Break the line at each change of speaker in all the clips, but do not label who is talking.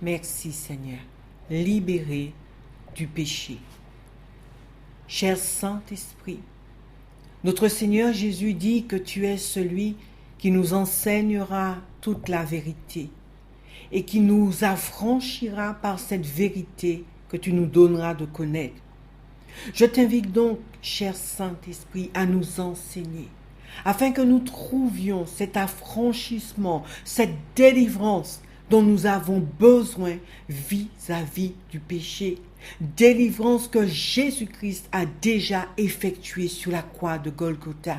Merci Seigneur, libérés du péché. Cher Saint-Esprit, notre Seigneur Jésus dit que tu es celui qui nous enseignera toute la vérité et qui nous affranchira par cette vérité que tu nous donneras de connaître. Je t'invite donc, cher Saint-Esprit, à nous enseigner, afin que nous trouvions cet affranchissement, cette délivrance dont nous avons besoin vis-à-vis du péché. Délivrance que Jésus-Christ a déjà effectuée sur la croix de Golgotha.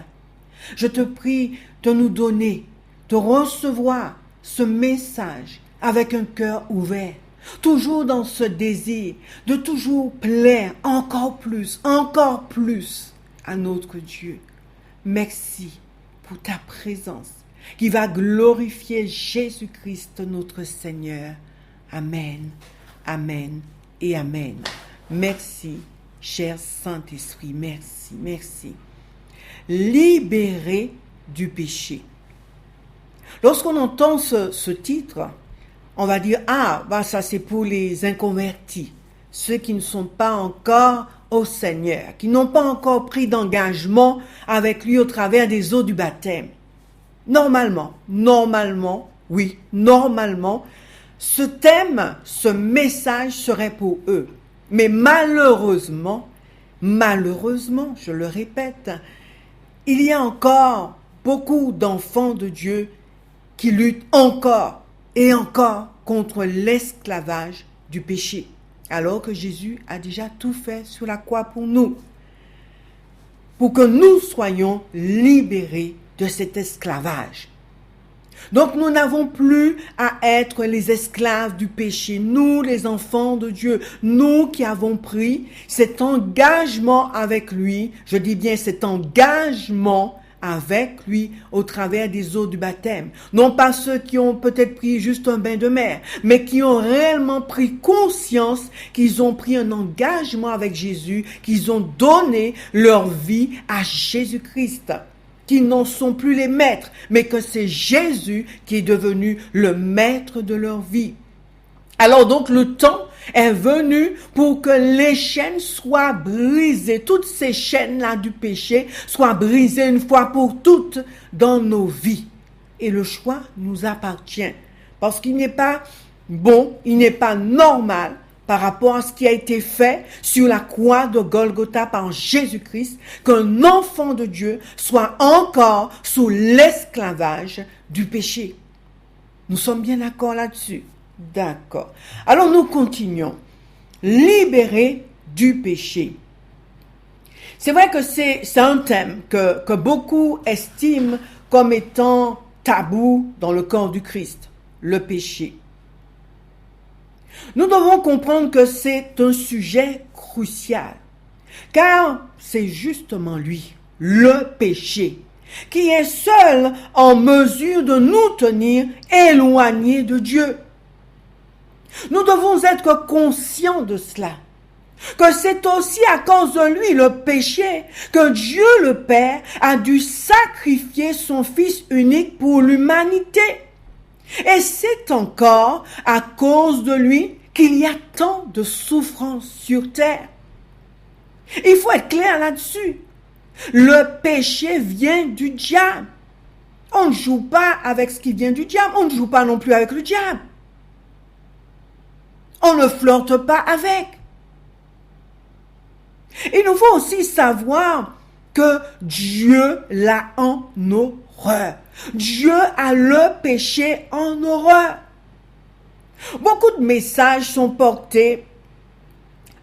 Je te prie de nous donner, de recevoir ce message avec un cœur ouvert, toujours dans ce désir de toujours plaire encore plus à notre Dieu. Merci pour ta présence qui va glorifier Jésus-Christ notre Seigneur. Amen, amen et amen. Merci, cher Saint-Esprit, merci. Libéré du péché. Lorsqu'on entend ce titre, on va dire, ça c'est pour les inconvertis, ceux qui ne sont pas encore au Seigneur, qui n'ont pas encore pris d'engagement avec lui au travers des eaux du baptême. Normalement, ce thème, ce message serait pour eux. Mais malheureusement, je le répète, il y a encore beaucoup d'enfants de Dieu qui luttent encore et encore contre l'esclavage du péché, alors que Jésus a déjà tout fait sur la croix pour nous, pour que nous soyons libérés de cet esclavage. Donc nous n'avons plus à être les esclaves du péché, nous les enfants de Dieu, nous qui avons pris cet engagement avec lui, je dis bien cet engagement avec lui au travers des eaux du baptême. Non pas ceux qui ont peut-être pris juste un bain de mer, mais qui ont réellement pris conscience qu'ils ont pris un engagement avec Jésus, qu'ils ont donné leur vie à Jésus-Christ, qu'ils n'en sont plus les maîtres, mais que c'est Jésus qui est devenu le maître de leur vie. Alors donc le temps est venu pour que les chaînes soient brisées, toutes ces chaînes-là du péché soient brisées une fois pour toutes dans nos vies. Et le choix nous appartient, parce qu'il n'est pas bon, il n'est pas normal par rapport à ce qui a été fait sur la croix de Golgotha par Jésus-Christ, qu'un enfant de Dieu soit encore sous l'esclavage du péché. Nous sommes bien d'accord là-dessus? D'accord. Alors nous continuons. Libérés du péché. C'est vrai que c'est un thème que beaucoup estiment comme étant tabou dans le corps du Christ, le péché. Nous devons comprendre que c'est un sujet crucial, car c'est justement lui, le péché, qui est seul en mesure de nous tenir éloignés de Dieu. Nous devons être conscients de cela, que c'est aussi à cause de lui, le péché, que Dieu le Père a dû sacrifier son Fils unique pour l'humanité. Et c'est encore à cause de lui qu'il y a tant de souffrances sur terre. Il faut être clair là-dessus. Le péché vient du diable. On ne joue pas avec ce qui vient du diable. On ne joue pas non plus avec le diable. On ne flirte pas avec. Il nous faut aussi savoir que Dieu l'a en horreur. Dieu a le péché en horreur. Beaucoup de messages sont portés,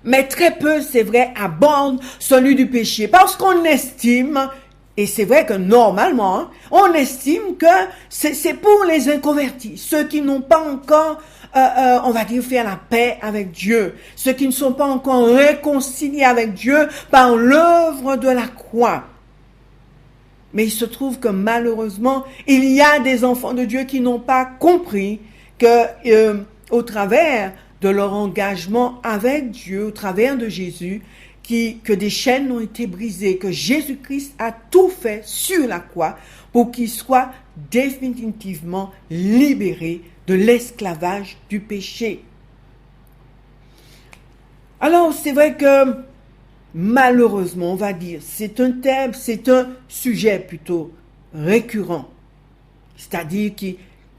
mais très peu, c'est vrai, abordent celui du péché. Parce qu'on estime, et c'est vrai que normalement, on estime que c'est pour les inconvertis, ceux qui n'ont pas encore, on va dire, fait la paix avec Dieu, ceux qui ne sont pas encore réconciliés avec Dieu par l'œuvre de la croix. Mais il se trouve que malheureusement, il y a des enfants de Dieu qui n'ont pas compris que au travers de leur engagement avec Dieu, au travers de Jésus, que des chaînes ont été brisées, que Jésus-Christ a tout fait sur la croix pour qu'ils soient définitivement libérés de l'esclavage du péché. Alors, c'est vrai que, malheureusement, on va dire, c'est un thème, c'est un sujet plutôt récurrent. C'est-à-dire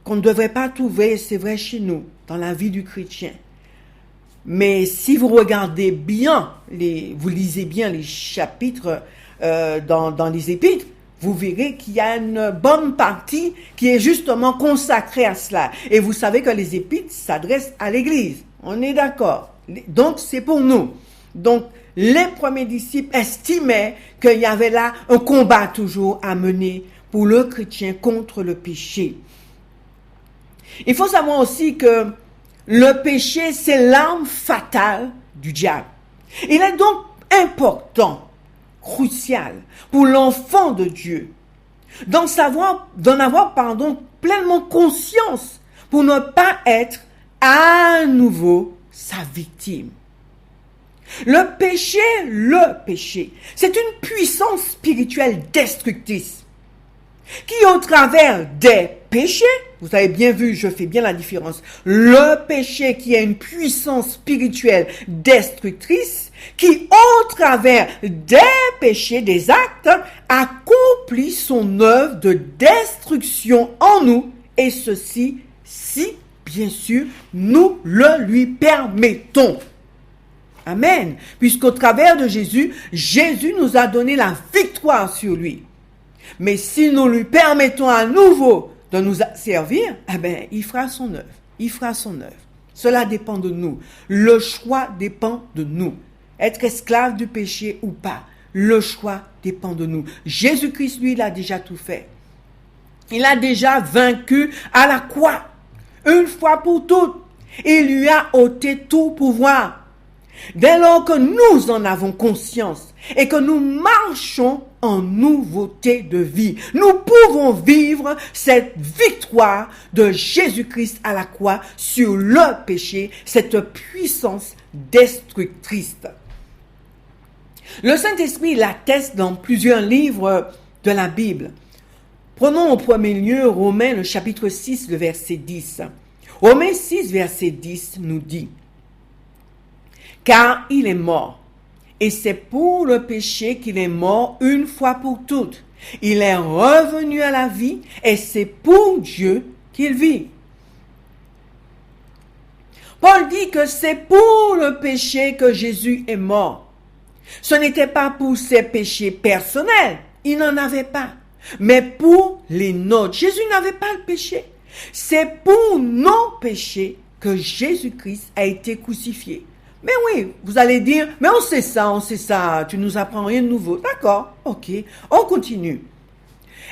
qu'on ne devrait pas trouver, c'est vrai chez nous, dans la vie du chrétien. Mais si vous regardez bien, vous lisez bien les chapitres dans les épîtres, vous verrez qu'il y a une bonne partie qui est justement consacrée à cela. Et vous savez que les épîtres s'adressent à l'Église. On est d'accord. Donc, c'est pour nous. Donc, les premiers disciples estimaient qu'il y avait là un combat toujours à mener pour le chrétien contre le péché. Il faut savoir aussi que le péché, c'est l'arme fatale du diable. Il est donc important, crucial, pour l'enfant de Dieu, d'en avoir pleinement conscience pour ne pas être à nouveau sa victime. Le péché, c'est une puissance spirituelle destructrice qui, au travers des péchés, vous avez bien vu, je fais bien la différence, le péché qui est une puissance spirituelle destructrice, qui, au travers des péchés, des actes, accomplit son œuvre de destruction en nous, et ceci, si, bien sûr, nous le lui permettons. Amen. Puisqu'au travers de Jésus, Jésus nous a donné la victoire sur lui. Mais si nous lui permettons à nouveau de nous servir, il fera son œuvre. Il fera son œuvre. Cela dépend de nous. Le choix dépend de nous. Être esclave du péché ou pas, le choix dépend de nous. Jésus-Christ, lui, il a déjà tout fait. Il a déjà vaincu à la croix. Une fois pour toutes. Il lui a ôté tout pouvoir. Dès lors que nous en avons conscience et que nous marchons en nouveauté de vie, nous pouvons vivre cette victoire de Jésus-Christ à la croix sur le péché, cette puissance destructrice. Le Saint-Esprit l'atteste dans plusieurs livres de la Bible. Prenons au premier lieu Romains, le chapitre 6, le verset 10. Romains 6, verset 10 nous dit: car il est mort, et c'est pour le péché qu'il est mort une fois pour toutes. Il est revenu à la vie, et c'est pour Dieu qu'il vit. Paul dit que c'est pour le péché que Jésus est mort. Ce n'était pas pour ses péchés personnels, il n'en avait pas, mais pour les nôtres. Jésus n'avait pas le péché. C'est pour nos péchés que Jésus-Christ a été crucifié. Mais oui, vous allez dire, mais on sait ça, tu nous apprends rien de nouveau. D'accord, ok, on continue.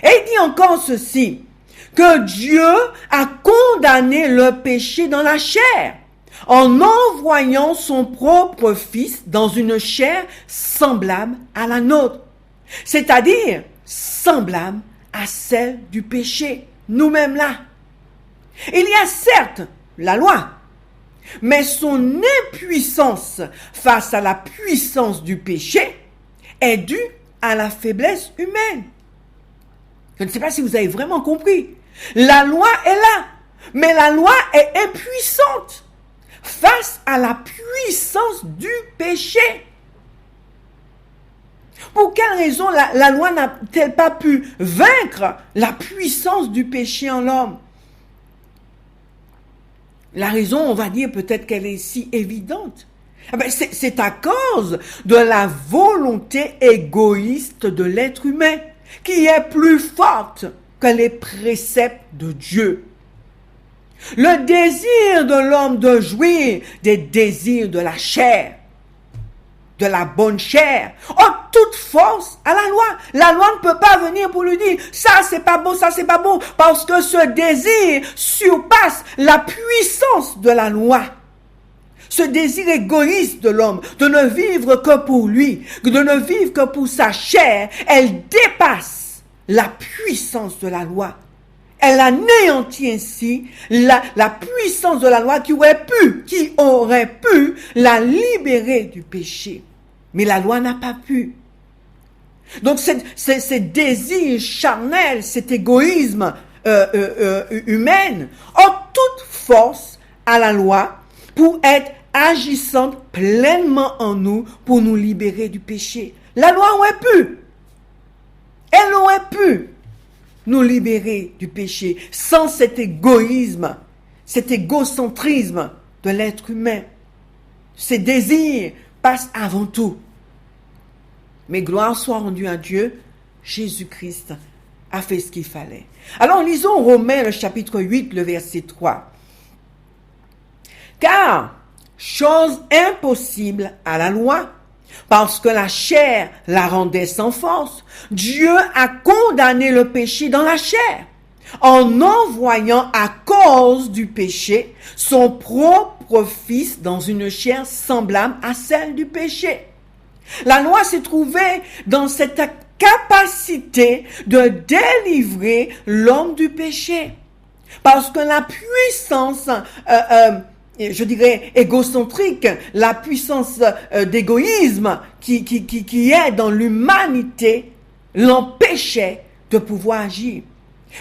Et il dit encore ceci, que Dieu a condamné le péché dans la chair, en envoyant son propre Fils dans une chair semblable à la nôtre, c'est-à-dire semblable à celle du péché, nous-mêmes là. Il y a certes la loi, mais son impuissance face à la puissance du péché est due à la faiblesse humaine. Je ne sais pas si vous avez vraiment compris. La loi est là, mais la loi est impuissante face à la puissance du péché. Pour quelle raison la loi n'a-t-elle pas pu vaincre la puissance du péché en l'homme? La raison, on va dire peut-être qu'elle est si évidente. C'est à cause de la volonté égoïste de l'être humain qui est plus forte que les préceptes de Dieu. Le désir de l'homme de jouir des désirs de la chair, de la bonne chair, a toute force à la loi. La loi ne peut pas venir pour lui dire ça c'est pas bon, ça c'est pas bon, parce que ce désir surpasse la puissance de la loi. Ce désir égoïste de l'homme de ne vivre que pour lui, de ne vivre que pour sa chair, elle dépasse la puissance de la loi. Elle anéantit ainsi la puissance de la loi qui aurait pu la libérer du péché. Mais la loi n'a pas pu. Donc, ces désirs charnels, cet égoïsme humain, a toute force à la loi pour être agissante pleinement en nous pour nous libérer du péché. La loi aurait pu. Elle aurait pu nous libérer du péché sans cet égoïsme, cet égocentrisme de l'être humain. Ses désirs passent avant tout. Mais gloire soit rendue à Dieu, Jésus-Christ a fait ce qu'il fallait. Alors lisons Romains le chapitre 8, le verset 3. Car, chose impossible à la loi, parce que la chair la rendait sans force, Dieu a condamné le péché dans la chair, en envoyant à cause du péché son propre Fils dans une chair semblable à celle du péché. La loi s'est trouvée dans cette capacité de délivrer l'homme du péché. Parce que la puissance, je dirais, égocentrique, la puissance d'égoïsme qui est dans l'humanité, l'empêchait de pouvoir agir.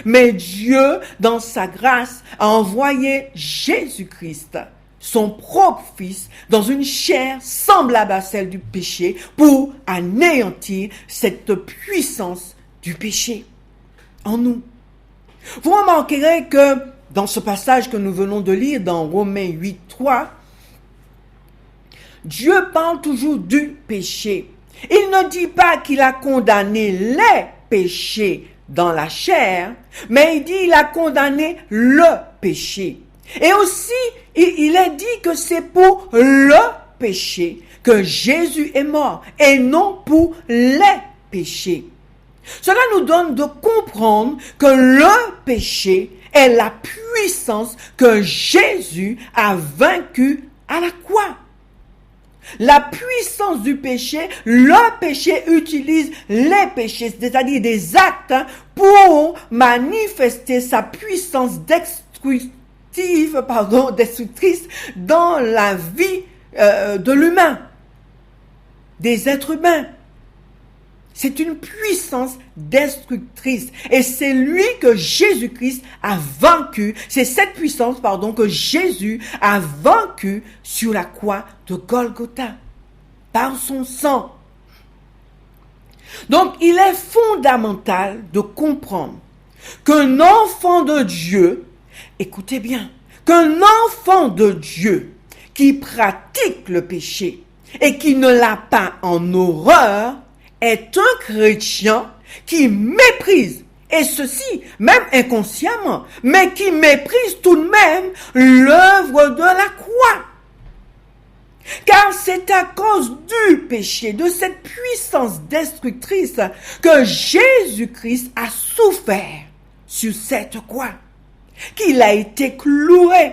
Mais Dieu, dans sa grâce, a envoyé Jésus-Christ, son propre Fils, dans une chair semblable à celle du péché, pour anéantir cette puissance du péché en nous. Vous remarquerez que dans ce passage que nous venons de lire dans Romains 8, 3, Dieu parle toujours du péché. Il ne dit pas qu'il a condamné les péchés dans la chair, mais il dit qu'il a condamné le péché. Et aussi, il est dit que c'est pour le péché que Jésus est mort et non pour les péchés. Cela nous donne de comprendre que le péché est la puissance que Jésus a vaincue à la croix. La puissance du péché, le péché utilise les péchés, c'est-à-dire des actes, pour manifester sa puissance destructrice dans la vie de l'humain, des êtres humains. C'est une puissance destructrice. Et c'est lui que Jésus-Christ a vaincu. C'est cette puissance, que Jésus a vaincu sur la croix de Golgotha. Par son sang. Donc, il est fondamental de comprendre qu'un enfant de Dieu, écoutez bien, qu'un enfant de Dieu qui pratique le péché et qui ne l'a pas en horreur, est un chrétien qui méprise, et ceci même inconsciemment, mais qui méprise tout de même l'œuvre de la croix. Car c'est à cause du péché, de cette puissance destructrice, que Jésus-Christ a souffert sur cette croix, qu'il a été cloué,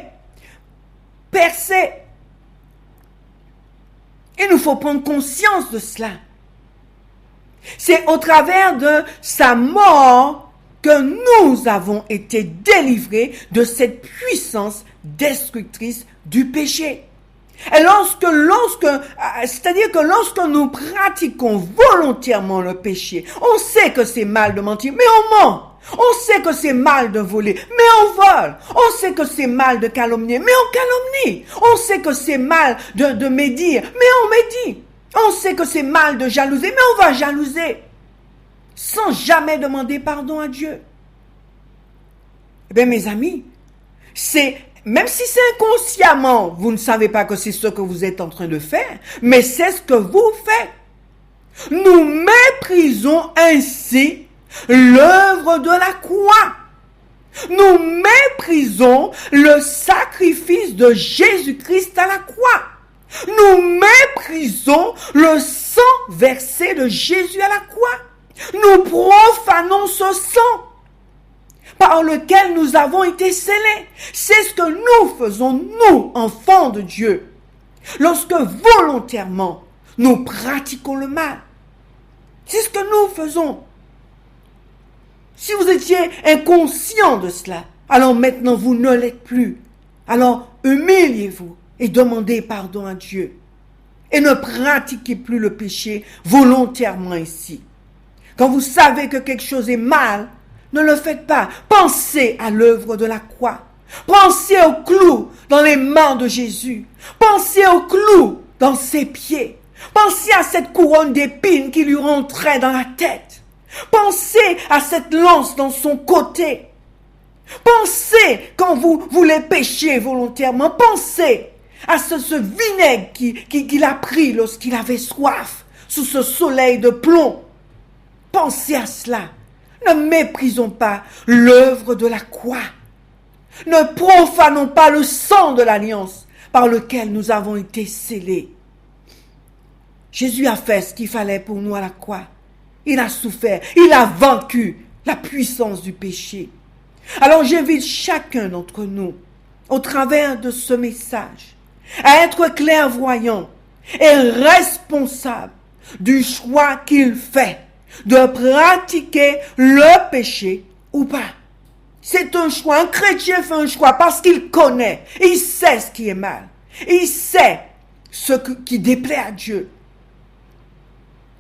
percé. Il nous faut prendre conscience de cela. C'est au travers de sa mort que nous avons été délivrés de cette puissance destructrice du péché. Et c'est-à-dire que lorsque nous pratiquons volontairement le péché, on sait que c'est mal de mentir, mais on ment. On sait que c'est mal de voler, mais on vole. On sait que c'est mal de calomnier, mais on calomnie. On sait que c'est mal de médire, mais on médit. On sait que c'est mal de jalouser, mais on va jalouser. Sans jamais demander pardon à Dieu. Eh bien, mes amis, même si c'est inconsciemment, vous ne savez pas que c'est ce que vous êtes en train de faire, mais c'est ce que vous faites. Nous méprisons ainsi l'œuvre de la croix. Nous méprisons le sacrifice de Jésus-Christ à la croix. Nous méprisons le sang versé de Jésus à la croix. Nous profanons ce sang par lequel nous avons été scellés. C'est ce que nous faisons, nous, enfants de Dieu, lorsque volontairement nous pratiquons le mal. C'est ce que nous faisons. Si vous étiez inconscient de cela, alors maintenant vous ne l'êtes plus. Alors humiliez-vous et demandez pardon à Dieu. Et ne pratiquez plus le péché volontairement ici. Quand vous savez que quelque chose est mal, ne le faites pas. Pensez à l'œuvre de la croix. Pensez au clou dans les mains de Jésus. Pensez au clou dans ses pieds. Pensez à cette couronne d'épines qui lui rentrait dans la tête. Pensez à cette lance dans son côté. Pensez quand vous voulez pécher volontairement. Pensez à ce vinaigre qu'il a pris lorsqu'il avait soif sous ce soleil de plomb. Pensez à cela. Ne méprisons pas l'œuvre de la croix. Ne profanons pas le sang de l'alliance par lequel nous avons été scellés. Jésus a fait ce qu'il fallait pour nous à la croix. Il a souffert, il a vaincu la puissance du péché. Alors j'invite chacun d'entre nous, au travers de ce message, à être clairvoyant et responsable du choix qu'il fait de pratiquer le péché ou pas. C'est un choix. Un chrétien fait un choix parce qu'il connaît, il sait ce qui est mal, il sait ce qui déplaît à Dieu.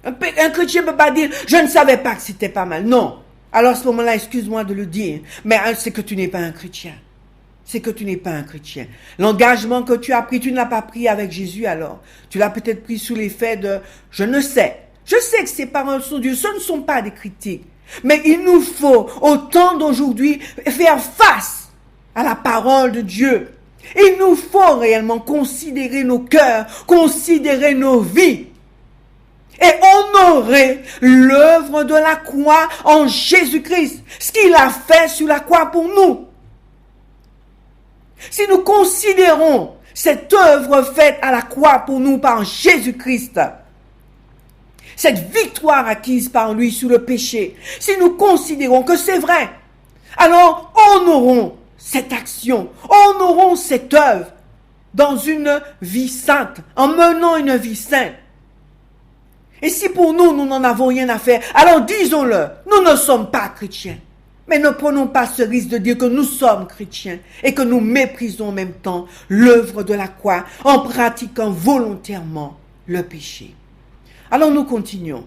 Un chrétien ne peut pas dire « je ne savais pas que c'était pas mal ». Non. Alors à ce moment-là, excuse-moi de le dire, mais c'est que tu n'es pas un chrétien. C'est que tu n'es pas un chrétien. L'engagement que tu as pris, tu ne l'as pas pris avec Jésus alors. Tu l'as peut-être pris sous l'effet de « je ne sais ». Je sais que ces paroles sont Dieu, ce ne sont pas des critiques. Mais il nous faut, au temps d'aujourd'hui, faire face à la parole de Dieu. Il nous faut réellement considérer nos cœurs, considérer nos vies et honorer l'œuvre de la croix en Jésus-Christ, ce qu'il a fait sur la croix pour nous. Si nous considérons cette œuvre faite à la croix pour nous par Jésus-Christ, cette victoire acquise par lui sur le péché, si nous considérons que c'est vrai, alors honorons cette action, honorons cette œuvre dans une vie sainte, en menant une vie sainte. Et si pour nous, nous n'en avons rien à faire, alors disons-le, nous ne sommes pas chrétiens. Mais ne prenons pas ce risque de dire que nous sommes chrétiens et que nous méprisons en même temps l'œuvre de la croix en pratiquant volontairement le péché. Alors nous continuons.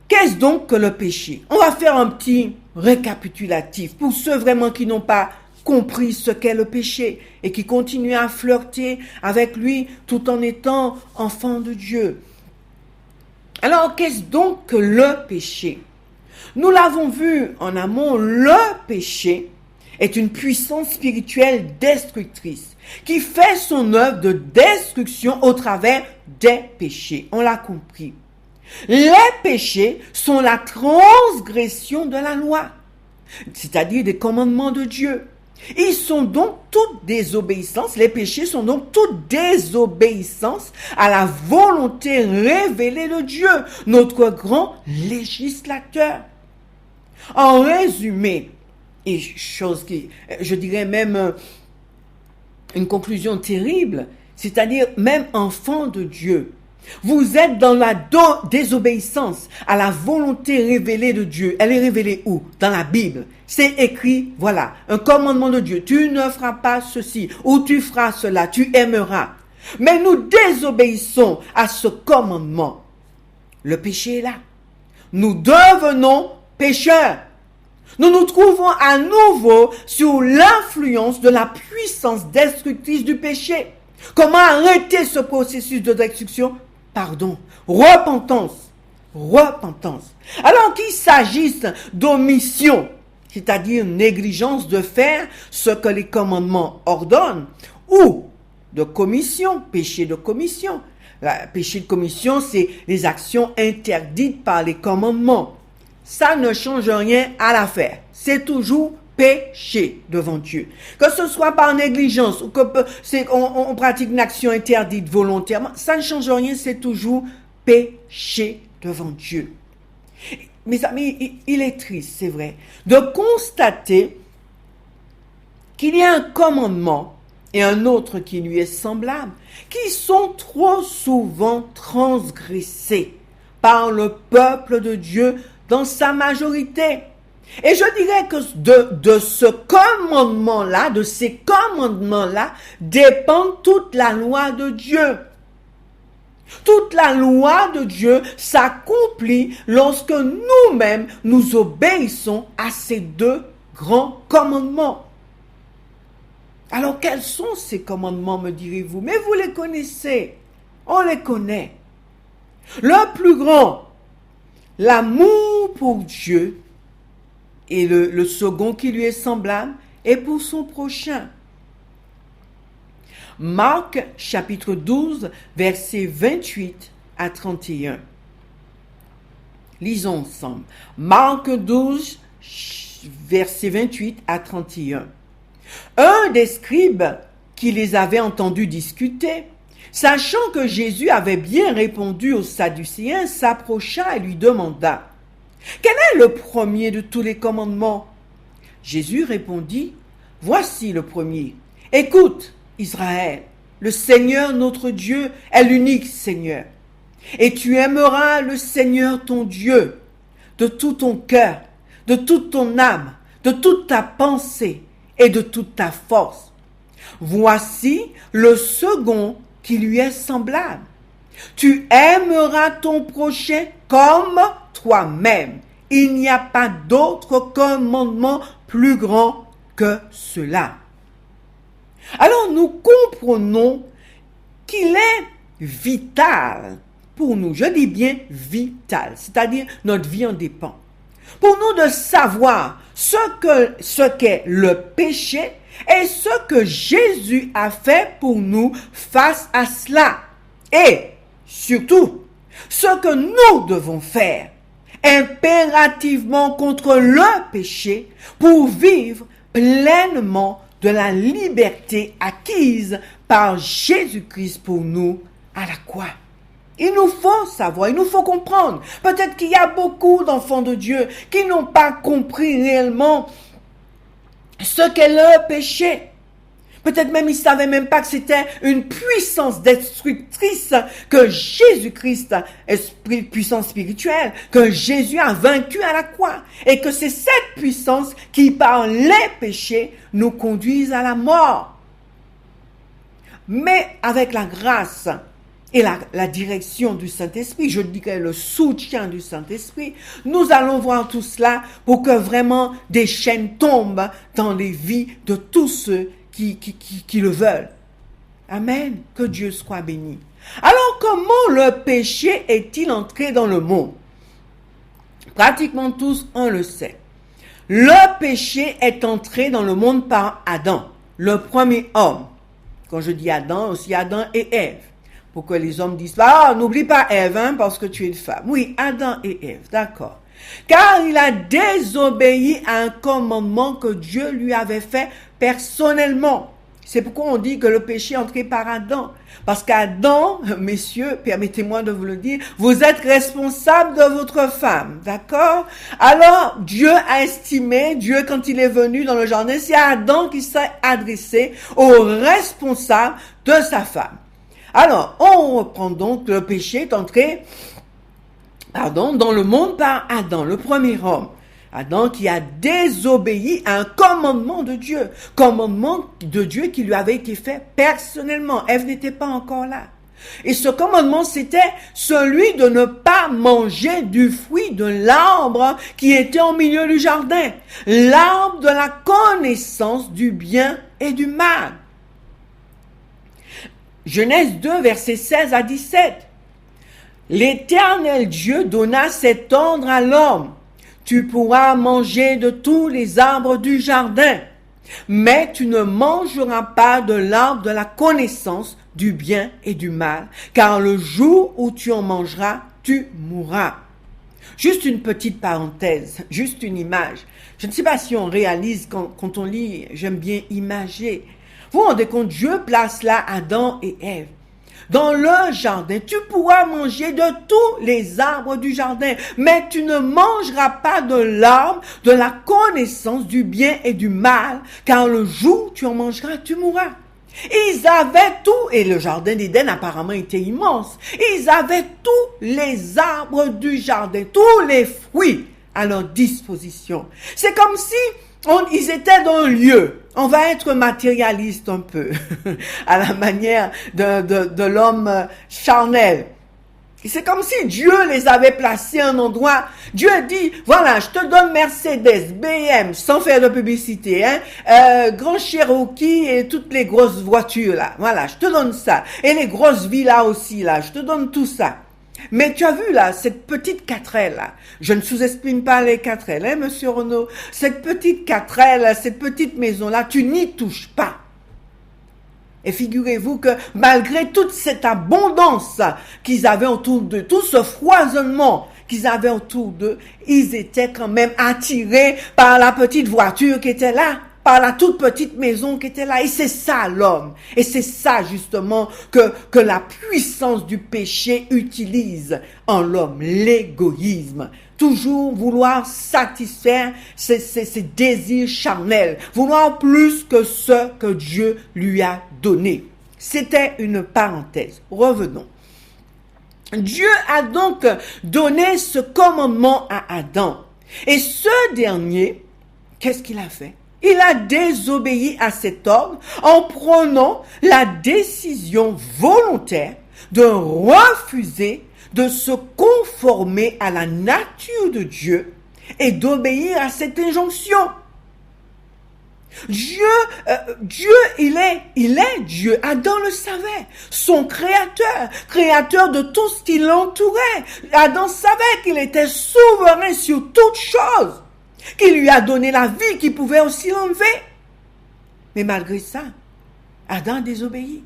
Qu'est-ce donc que le péché? On va faire un petit récapitulatif pour ceux vraiment qui n'ont pas compris ce qu'est le péché et qui continuent à flirter avec lui tout en étant enfants de Dieu. Alors qu'est-ce donc que le péché? Nous l'avons vu en amont, le péché est une puissance spirituelle destructrice qui fait son œuvre de destruction au travers des péchés. On l'a compris. Les péchés sont la transgression de la loi, c'est-à-dire des commandements de Dieu. Ils sont donc toute désobéissance, les péchés sont donc toute désobéissance à la volonté révélée de Dieu, notre grand législateur. En résumé, et chose qui, je dirais même une conclusion terrible, c'est-à-dire même enfant de Dieu, vous êtes dans la désobéissance à la volonté révélée de Dieu. Elle est révélée où? Dans la Bible. C'est écrit, voilà, un commandement de Dieu. Tu ne feras pas ceci ou tu feras cela, tu aimeras. Mais nous désobéissons à ce commandement. Le péché est là. Nous devenons pécheurs. Nous nous trouvons à nouveau sous l'influence de la puissance destructrice du péché. Comment arrêter ce processus de destruction? Pardon, repentance. Alors qu'il s'agisse d'omission, c'est-à-dire négligence de faire ce que les commandements ordonnent, ou de commission, péché de commission. Péché de commission, c'est les actions interdites par les commandements. Ça ne change rien à l'affaire. C'est toujours péché devant Dieu. Que ce soit par négligence ou que on pratique une action interdite volontairement, ça ne change rien, c'est toujours péché devant Dieu. Mes amis, il est triste, c'est vrai, de constater qu'il y a un commandement et un autre qui lui est semblable, qui sont trop souvent transgressés par le peuple de Dieu dans sa majorité. Et je dirais que de ce commandement-là, de ces commandements-là, dépend toute la loi de Dieu. Toute la loi de Dieu s'accomplit lorsque nous-mêmes nous obéissons à ces deux grands commandements. Alors quels sont ces commandements, me direz-vous? Mais vous les connaissez, on les connaît. Le plus grand, l'amour pour Dieu, et le second qui lui est semblable, est pour son prochain. Marc chapitre 12, versets 28 à 31. Lisons ensemble. Marc 12, versets 28 à 31. Un des scribes qui les avait entendus discuter, sachant que Jésus avait bien répondu aux Sadducéens, s'approcha et lui demanda: quel est le premier de tous les commandements? Jésus répondit: voici le premier. Écoute, Israël, le Seigneur notre Dieu est l'unique Seigneur. Et tu aimeras le Seigneur ton Dieu de tout ton cœur, de toute ton âme, de toute ta pensée et de toute ta force. Voici le second qui lui est semblable. Tu aimeras ton prochain comme toi-même. Il n'y a pas d'autre commandement plus grand que cela. Alors nous comprenons qu'il est vital pour nous, je dis bien vital, c'est-à-dire notre vie en dépend, pour nous de savoir ce qu'est le péché et ce que Jésus a fait pour nous face à cela. Et surtout, ce que nous devons faire impérativement contre le péché pour vivre pleinement de la liberté acquise par Jésus-Christ pour nous à la croix. Il nous faut savoir, il nous faut comprendre. Peut-être qu'il y a beaucoup d'enfants de Dieu qui n'ont pas compris réellement ce qu'est le péché. Peut-être même ils ne savaient même pas que c'était une puissance destructrice que Jésus-Christ, puissance spirituelle, que Jésus a vaincu à la croix. Et que c'est cette puissance qui, par les péchés, nous conduise à la mort. Mais avec la grâce et la direction du Saint-Esprit, je dirais le soutien du Saint-Esprit, nous allons voir tout cela pour que vraiment des chaînes tombent dans les vies de tous ceux qui le veulent. Amen. Que Dieu soit béni. Alors, comment le péché est-il entré dans le monde? Pratiquement tous, on le sait. Le péché est entré dans le monde par Adam, le premier homme. Quand je dis Adam, aussi Adam et Ève. Pour que les hommes disent pas, n'oublie pas Ève, hein, parce que tu es une femme. Oui, Adam et Ève, d'accord. Car il a désobéi à un commandement que Dieu lui avait fait personnellement. C'est pourquoi on dit que le péché est entré par Adam. Parce qu'Adam, messieurs, permettez-moi de vous le dire, vous êtes responsable de votre femme, d'accord? Alors, Dieu a estimé, Dieu quand il est venu dans le jardin, c'est Adam qui s'est adressé au responsable de sa femme. Alors, on reprend donc, le péché est entré dans le monde par Adam, le premier homme. Adam qui a désobéi à un commandement de Dieu qui lui avait été fait personnellement. Ève n'était pas encore là. Et ce commandement, c'était celui de ne pas manger du fruit de l'arbre qui était au milieu du jardin. L'arbre de la connaissance du bien et du mal. Genèse 2, versets 16 à 17. L'Éternel Dieu donna cet ordre à l'homme. Tu pourras manger de tous les arbres du jardin, mais tu ne mangeras pas de l'arbre de la connaissance du bien et du mal, car le jour où tu en mangeras, tu mourras. Juste une petite parenthèse, juste une image. Je ne sais pas si on réalise quand on lit, j'aime bien imager. Vous vous rendez compte, Dieu place là Adam et Ève. Dans le jardin, tu pourras manger de tous les arbres du jardin, mais tu ne mangeras pas de l'arbre de la connaissance du bien et du mal, car le jour où tu en mangeras, tu mourras. Ils avaient tout, et le jardin d'Éden apparemment était immense. Ils avaient tous les arbres du jardin, tous les fruits à leur disposition. C'est comme si ils étaient dans un lieu. On va être matérialiste un peu, à la manière de l'homme charnel. C'est comme si Dieu les avait placés à un endroit. Dieu dit, voilà, je te donne Mercedes, BM, sans faire de publicité, Grand Cherokee et toutes les grosses voitures là. Voilà, je te donne ça. Et les grosses villas aussi là, je te donne tout ça. Mais tu as vu là, cette petite 4L là, je ne sous-estime pas les 4L, monsieur Renaud. Cette petite 4L, cette petite maison là, tu n'y touches pas. Et figurez-vous que malgré toute cette abondance qu'ils avaient autour d'eux, tout ce foisonnement qu'ils avaient autour d'eux, ils étaient quand même attirés par la petite voiture qui était là, par la toute petite maison qui était là. Et c'est ça l'homme. Et c'est ça justement que la puissance du péché utilise en l'homme, l'égoïsme. Toujours vouloir satisfaire ses désirs charnels, vouloir plus que ce que Dieu lui a donné. C'était une parenthèse. Revenons. Dieu a donc donné ce commandement à Adam. Et ce dernier, qu'est-ce qu'il a fait? Il a désobéi à cet ordre en prenant la décision volontaire de refuser de se conformer à la nature de Dieu et d'obéir à cette injonction. Dieu, il est Dieu. Adam le savait. Son créateur de tout ce qui l'entourait. Adam savait qu'il était souverain sur toutes choses, qu'il lui a donné la vie, qu'il pouvait aussi l'enlever. Mais malgré ça, Adam a désobéi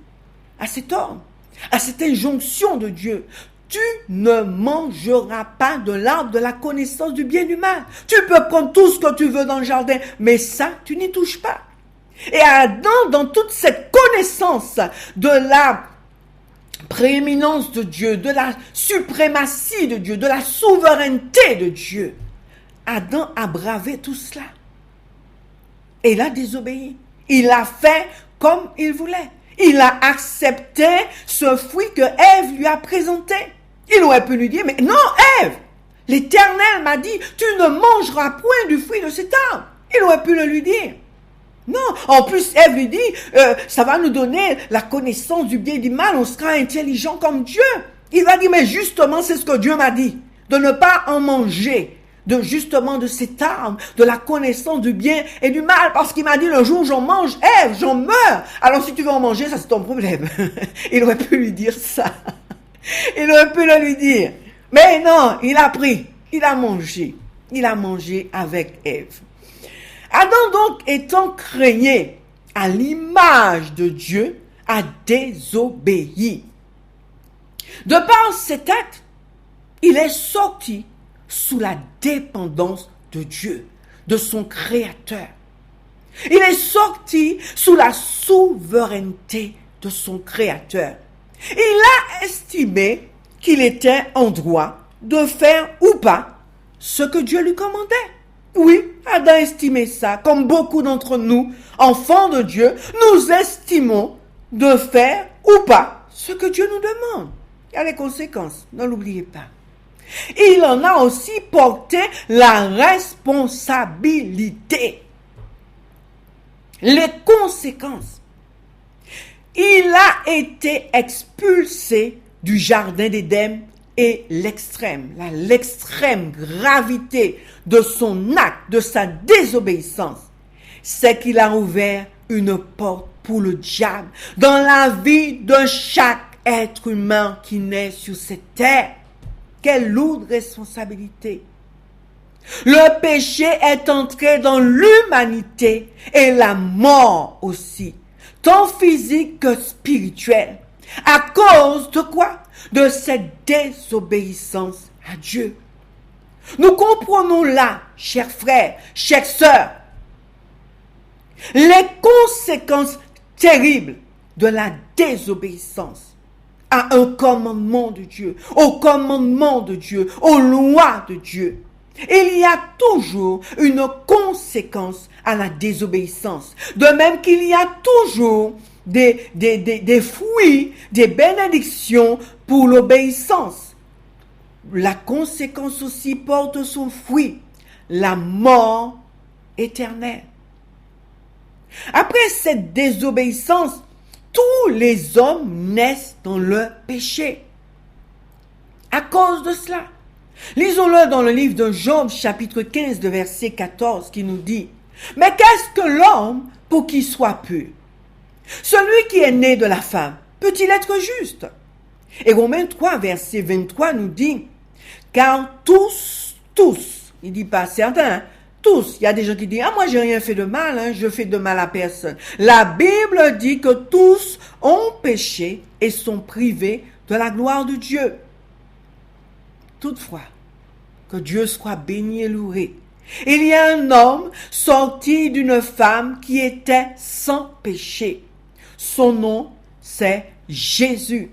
à cet ordre, à cette injonction de Dieu. Tu ne mangeras pas de l'arbre de la connaissance du bien et du mal. Tu peux prendre tout ce que tu veux dans le jardin, mais ça, tu n'y touches pas. Et Adam, dans toute cette connaissance de la prééminence de Dieu, de la suprématie de Dieu, de la souveraineté de Dieu, Adam a bravé tout cela. Et il a désobéi. Il a fait comme il voulait. Il a accepté ce fruit que Ève lui a présenté. Il aurait pu lui dire, mais non, Ève, l'Éternel m'a dit, tu ne mangeras point du fruit de cet arbre. Il aurait pu le lui dire. Non, en plus, Ève lui dit, ça va nous donner la connaissance du bien et du mal, on sera intelligent comme Dieu. Il va dire, mais justement, c'est ce que Dieu m'a dit, de ne pas en manger, de cet arbre, de la connaissance du bien et du mal, parce qu'il m'a dit, le jour où j'en mange, Ève, j'en meurs. Alors si tu veux en manger, ça c'est ton problème. Il aurait pu lui dire ça. Il aurait pu le lui dire. Mais non, il a pris, il a mangé avec Ève. Adam donc, étant créé à l'image de Dieu, a désobéi. De par cet acte, il est sorti sous la dépendance de Dieu, de son Créateur. Il est sorti sous la souveraineté de son Créateur. Il a estimé qu'il était en droit de faire ou pas ce que Dieu lui commandait. Oui, Adam estimait ça, comme beaucoup d'entre nous, enfants de Dieu, nous estimons de faire ou pas ce que Dieu nous demande. Il y a les conséquences, ne l'oubliez pas. Il en a aussi porté la responsabilité. Les conséquences. Il a été expulsé du jardin d'Éden et l'extrême gravité de son acte, de sa désobéissance, c'est qu'il a ouvert une porte pour le diable dans la vie de chaque être humain qui naît sur cette terre. Quelle lourde responsabilité. Le péché est entré dans l'humanité et la mort aussi, tant physique que spirituelle. À cause de quoi? De cette désobéissance à Dieu. Nous comprenons là, chers frères, chères sœurs, les conséquences terribles de la désobéissance à un commandement de Dieu, au commandement de Dieu, aux lois de Dieu. Il y a toujours une conséquence à la désobéissance. De même qu'il y a toujours des fruits, des bénédictions pour l'obéissance. La conséquence aussi porte son fruit, la mort éternelle. Après cette désobéissance, tous les hommes naissent dans le péché. à cause de cela. Lisons-le dans le livre de Job, chapitre 15, de verset 14, qui nous dit « Mais qu'est-ce que l'homme pour qu'il soit pur? Celui qui est né de la femme, peut-il être juste ?» Et Romains 3, verset 23 nous dit « Car tous, il dit pas certains, hein, tous, il y a des gens qui disent « Ah, moi j'ai rien fait de mal, hein, je fais de mal à personne. » La Bible dit que tous ont péché et sont privés de la gloire de Dieu. Toutefois, que Dieu soit béni et loué. Il y a un homme sorti d'une femme qui était sans péché. Son nom, c'est Jésus.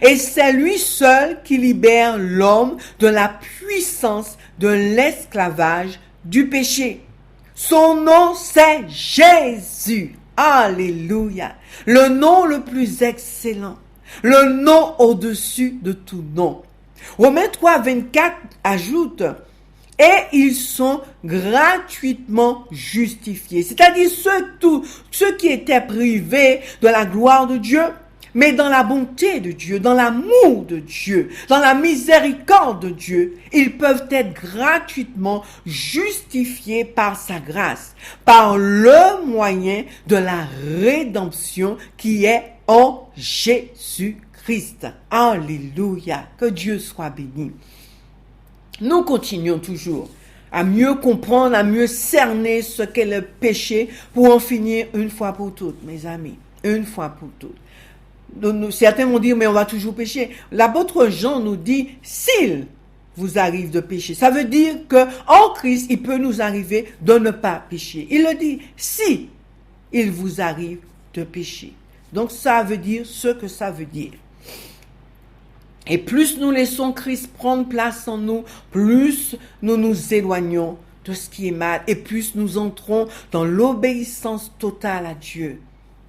Et c'est lui seul qui libère l'homme de la puissance de l'esclavage du péché. Son nom, c'est Jésus. Alléluia. Le nom le plus excellent. Le nom au-dessus de tout nom. Romains 3, 24 ajoute « Et ils sont gratuitement justifiés ». C'est-à-dire ceux qui étaient privés de la gloire de Dieu, mais dans la bonté de Dieu, dans l'amour de Dieu, dans la miséricorde de Dieu, ils peuvent être gratuitement justifiés par sa grâce, par le moyen de la rédemption qui est en Jésus-Christ. Alléluia, que Dieu soit béni. Nous continuons toujours à mieux comprendre, à mieux cerner ce qu'est le péché pour en finir une fois pour toutes, mes amis, une fois pour toutes. Certains vont dire, mais on va toujours pécher. L'apôtre Jean nous dit, s'il vous arrive de pécher, ça veut dire que en Christ, il peut nous arriver de ne pas pécher. Il le dit, si il vous arrive de pécher. Donc ça veut dire ce que ça veut dire. Et plus nous laissons Christ prendre place en nous, plus nous nous éloignons de ce qui est mal et plus nous entrons dans l'obéissance totale à Dieu,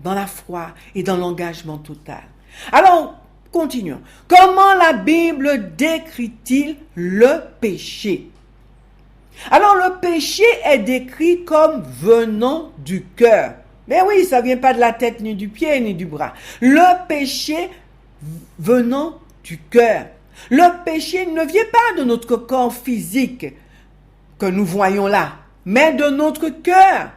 dans la foi et dans l'engagement total. Alors, continuons. Comment la Bible décrit-il le péché? Alors, le péché est décrit comme venant du cœur. Mais oui, ça vient pas de la tête, ni du pied, ni du bras. Le péché venant du cœur. Le péché ne vient pas de notre corps physique que nous voyons là, mais de notre cœur.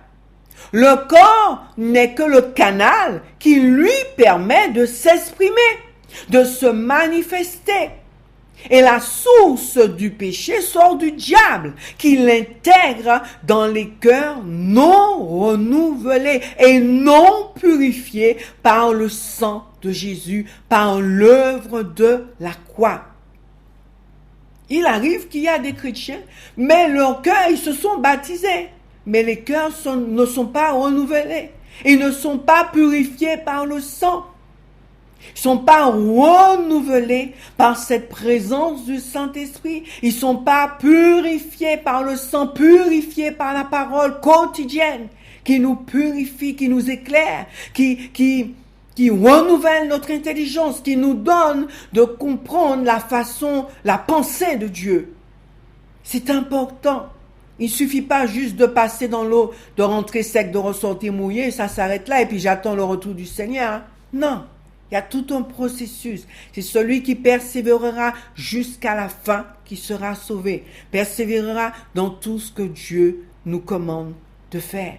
Le corps n'est que le canal qui lui permet de s'exprimer, de se manifester. Et la source du péché sort du diable qui l'intègre dans les cœurs non renouvelés et non purifiés par le sang de Jésus, par l'œuvre de la croix. Il arrive qu'il y a des chrétiens, mais leurs cœurs, ils se sont baptisés. Mais les cœurs ne sont pas renouvelés. Ils ne sont pas purifiés par le sang. Ils ne sont pas renouvelés par cette présence du Saint-Esprit. Ils ne sont pas purifiés par le sang, purifiés par la parole quotidienne qui nous purifie, qui nous éclaire, qui renouvelle notre intelligence, qui nous donne de comprendre la pensée de Dieu. C'est important. Il ne suffit pas juste de passer dans l'eau, de rentrer sec, de ressortir mouillé, ça s'arrête là et puis j'attends le retour du Seigneur. Non, il y a tout un processus. C'est celui qui persévérera jusqu'à la fin qui sera sauvé. Persévérera dans tout ce que Dieu nous commande de faire.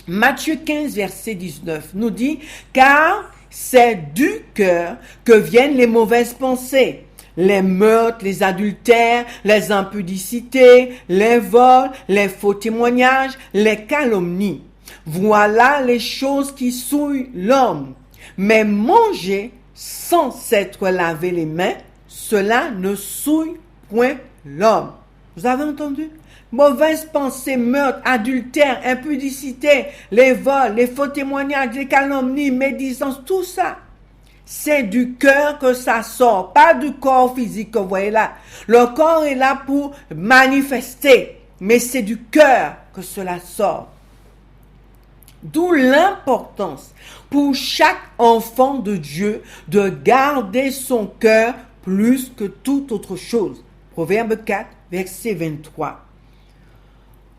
Matthieu 15, verset 19 nous dit « Car c'est du cœur que viennent les mauvaises pensées. » Les meurtres, les adultères, les impudicités, les vols, les faux témoignages, les calomnies. Voilà les choses qui souillent l'homme. Mais manger sans s'être lavé les mains, cela ne souille point l'homme. Vous avez entendu? Mauvaises pensées, meurtres, adultères, impudicité, les vols, les faux témoignages, les calomnies, médisances, tout ça. C'est du cœur que ça sort, pas du corps physique que vous voyez là. Le corps est là pour manifester, mais c'est du cœur que cela sort. D'où l'importance pour chaque enfant de Dieu de garder son cœur plus que toute autre chose. Proverbe 4, verset 23.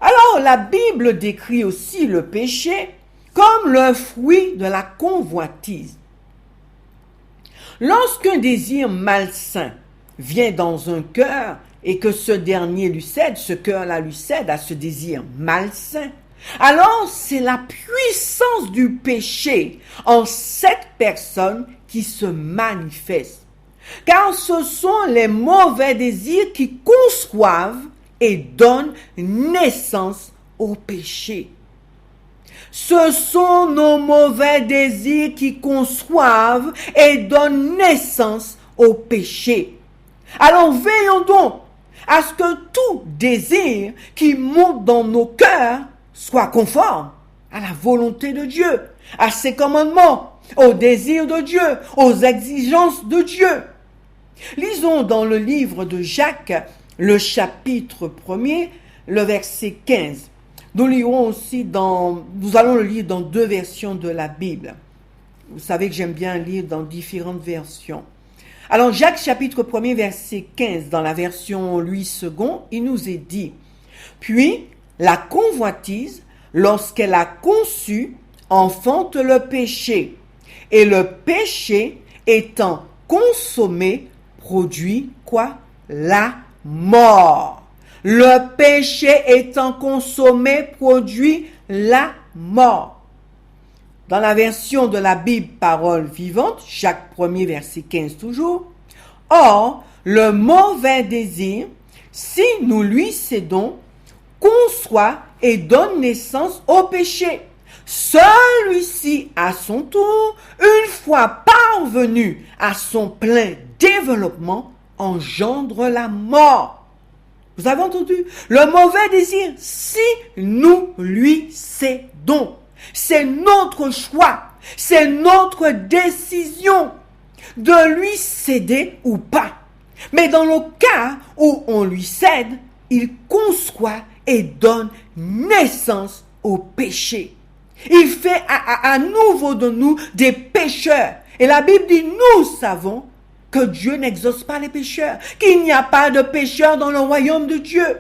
Alors, la Bible décrit aussi le péché comme le fruit de la convoitise. Lorsqu'un désir malsain vient dans un cœur et que ce dernier lui cède, ce cœur-là lui cède à ce désir malsain, alors c'est la puissance du péché en cette personne qui se manifeste. Car ce sont les mauvais désirs qui conçoivent et donnent naissance au péché. Ce sont nos mauvais désirs qui conçoivent et donnent naissance au péché. Alors veillons donc à ce que tout désir qui monte dans nos cœurs soit conforme à la volonté de Dieu, à ses commandements, aux désirs de Dieu, aux exigences de Dieu. Lisons dans le livre de Jacques, le chapitre 1er, le verset 15. Nous allons le lire dans 2 versions de la Bible. Vous savez que j'aime bien lire dans différentes versions. Alors, Jacques chapitre 1er, verset 15, dans la version Louis II, il nous est dit, « Puis, la convoitise, lorsqu'elle a conçu, enfante le péché. Et le péché, étant consommé, produit quoi? La mort. » Le péché étant consommé produit la mort. Dans la version de la Bible Parole vivante, Jacques 1er verset 15 toujours. Or, le mauvais désir, si nous lui cédons, conçoit et donne naissance au péché. Celui-ci, à son tour, une fois parvenu à son plein développement, engendre la mort. Vous avez entendu? Le mauvais désir, si nous lui cédons, c'est notre choix, c'est notre décision de lui céder ou pas. Mais dans le cas où on lui cède, il conçoit et donne naissance au péché. Il fait à nouveau de nous des pécheurs. Et la Bible dit, nous savons que Dieu n'exauce pas les pécheurs, qu'il n'y a pas de pécheurs dans le royaume de Dieu.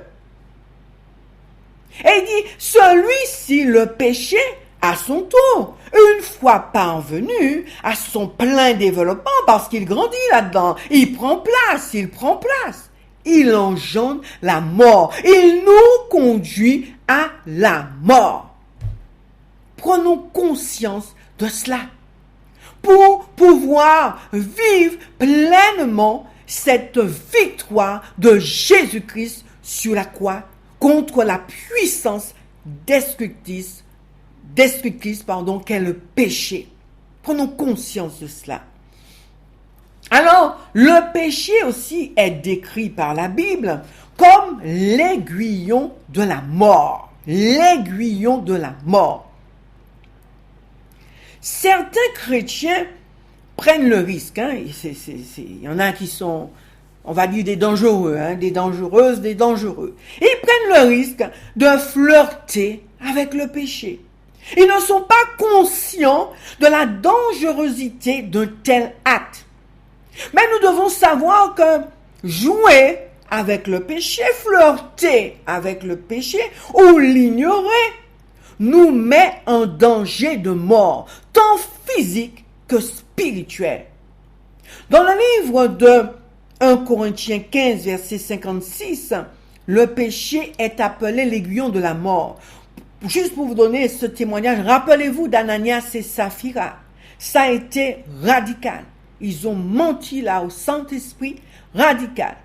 Et il dit, celui-ci, le péché, à son tour, une fois parvenu à son plein développement, parce qu'il grandit là-dedans, il prend place, il engendre la mort, il nous conduit à la mort. Prenons conscience de cela, pour pouvoir vivre pleinement cette victoire de Jésus-Christ sur la croix contre la puissance destructrice qu'est le péché. Prenons conscience de cela. Alors, le péché aussi est décrit par la Bible comme l'aiguillon de la mort. L'aiguillon de la mort. Certains chrétiens prennent le risque, il y en a qui sont, on va dire, des dangereux, des dangereuses, des dangereux. Ils prennent le risque de flirter avec le péché. Ils ne sont pas conscients de la dangerosité d'un tel acte. Mais nous devons savoir que jouer avec le péché, flirter avec le péché ou l'ignorer, nous met en danger de mort, tant physique que spirituel. Dans le livre de 1 Corinthiens 15, verset 56, le péché est appelé l'aiguillon de la mort. Juste pour vous donner ce témoignage, rappelez-vous d'Ananias et Saphira. Ça a été radical. Ils ont menti là au Saint-Esprit, radical.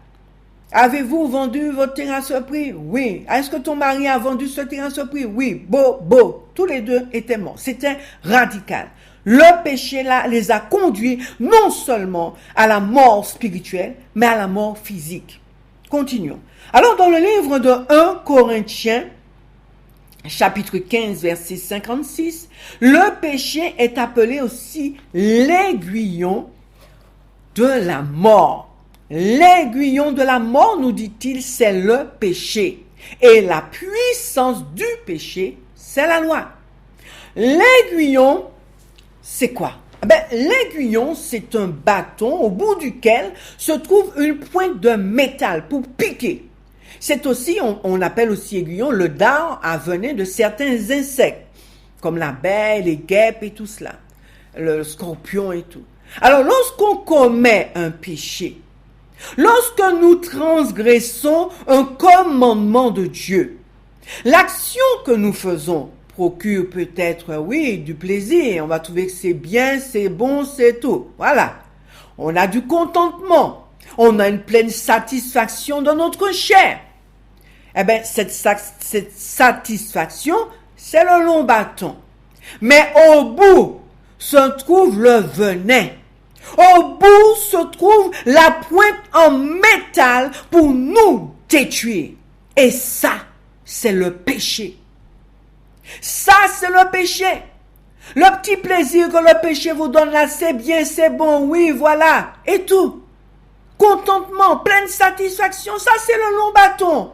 Avez-vous vendu votre terrain à ce prix? Oui. Est-ce que ton mari a vendu ce terrain à ce prix? Oui. Beau. Tous les deux étaient morts. C'était radical. Le péché là les a conduits non seulement à la mort spirituelle, mais à la mort physique. Continuons. Alors dans le livre de 1 Corinthiens, chapitre 15, verset 56, le péché est appelé aussi l'aiguillon de la mort. L'aiguillon de la mort, nous dit-il, c'est le péché. Et la puissance du péché, c'est la loi. L'aiguillon, c'est quoi? L'aiguillon, c'est un bâton au bout duquel se trouve une pointe de métal pour piquer. C'est aussi, on appelle aussi aiguillon, le dard à venin de certains insectes, comme l'abeille, les guêpes et tout cela, le scorpion et tout. Alors, lorsqu'on commet un péché, Lorsque nous transgressons un commandement de Dieu, l'action que nous faisons procure peut-être, oui, du plaisir. On va trouver que c'est bien, c'est bon, c'est tout. Voilà. On a du contentement. On a une pleine satisfaction dans notre chair. Eh bien, cette satisfaction, c'est le long bâton. Mais au bout se trouve le venin. Au bout se trouve la pointe en métal pour nous détruire. Et ça, c'est le péché. Ça, c'est le péché. Le petit plaisir que le péché vous donne là, c'est bien, c'est bon, oui, voilà, et tout. Contentement, pleine satisfaction, ça, c'est le long bâton.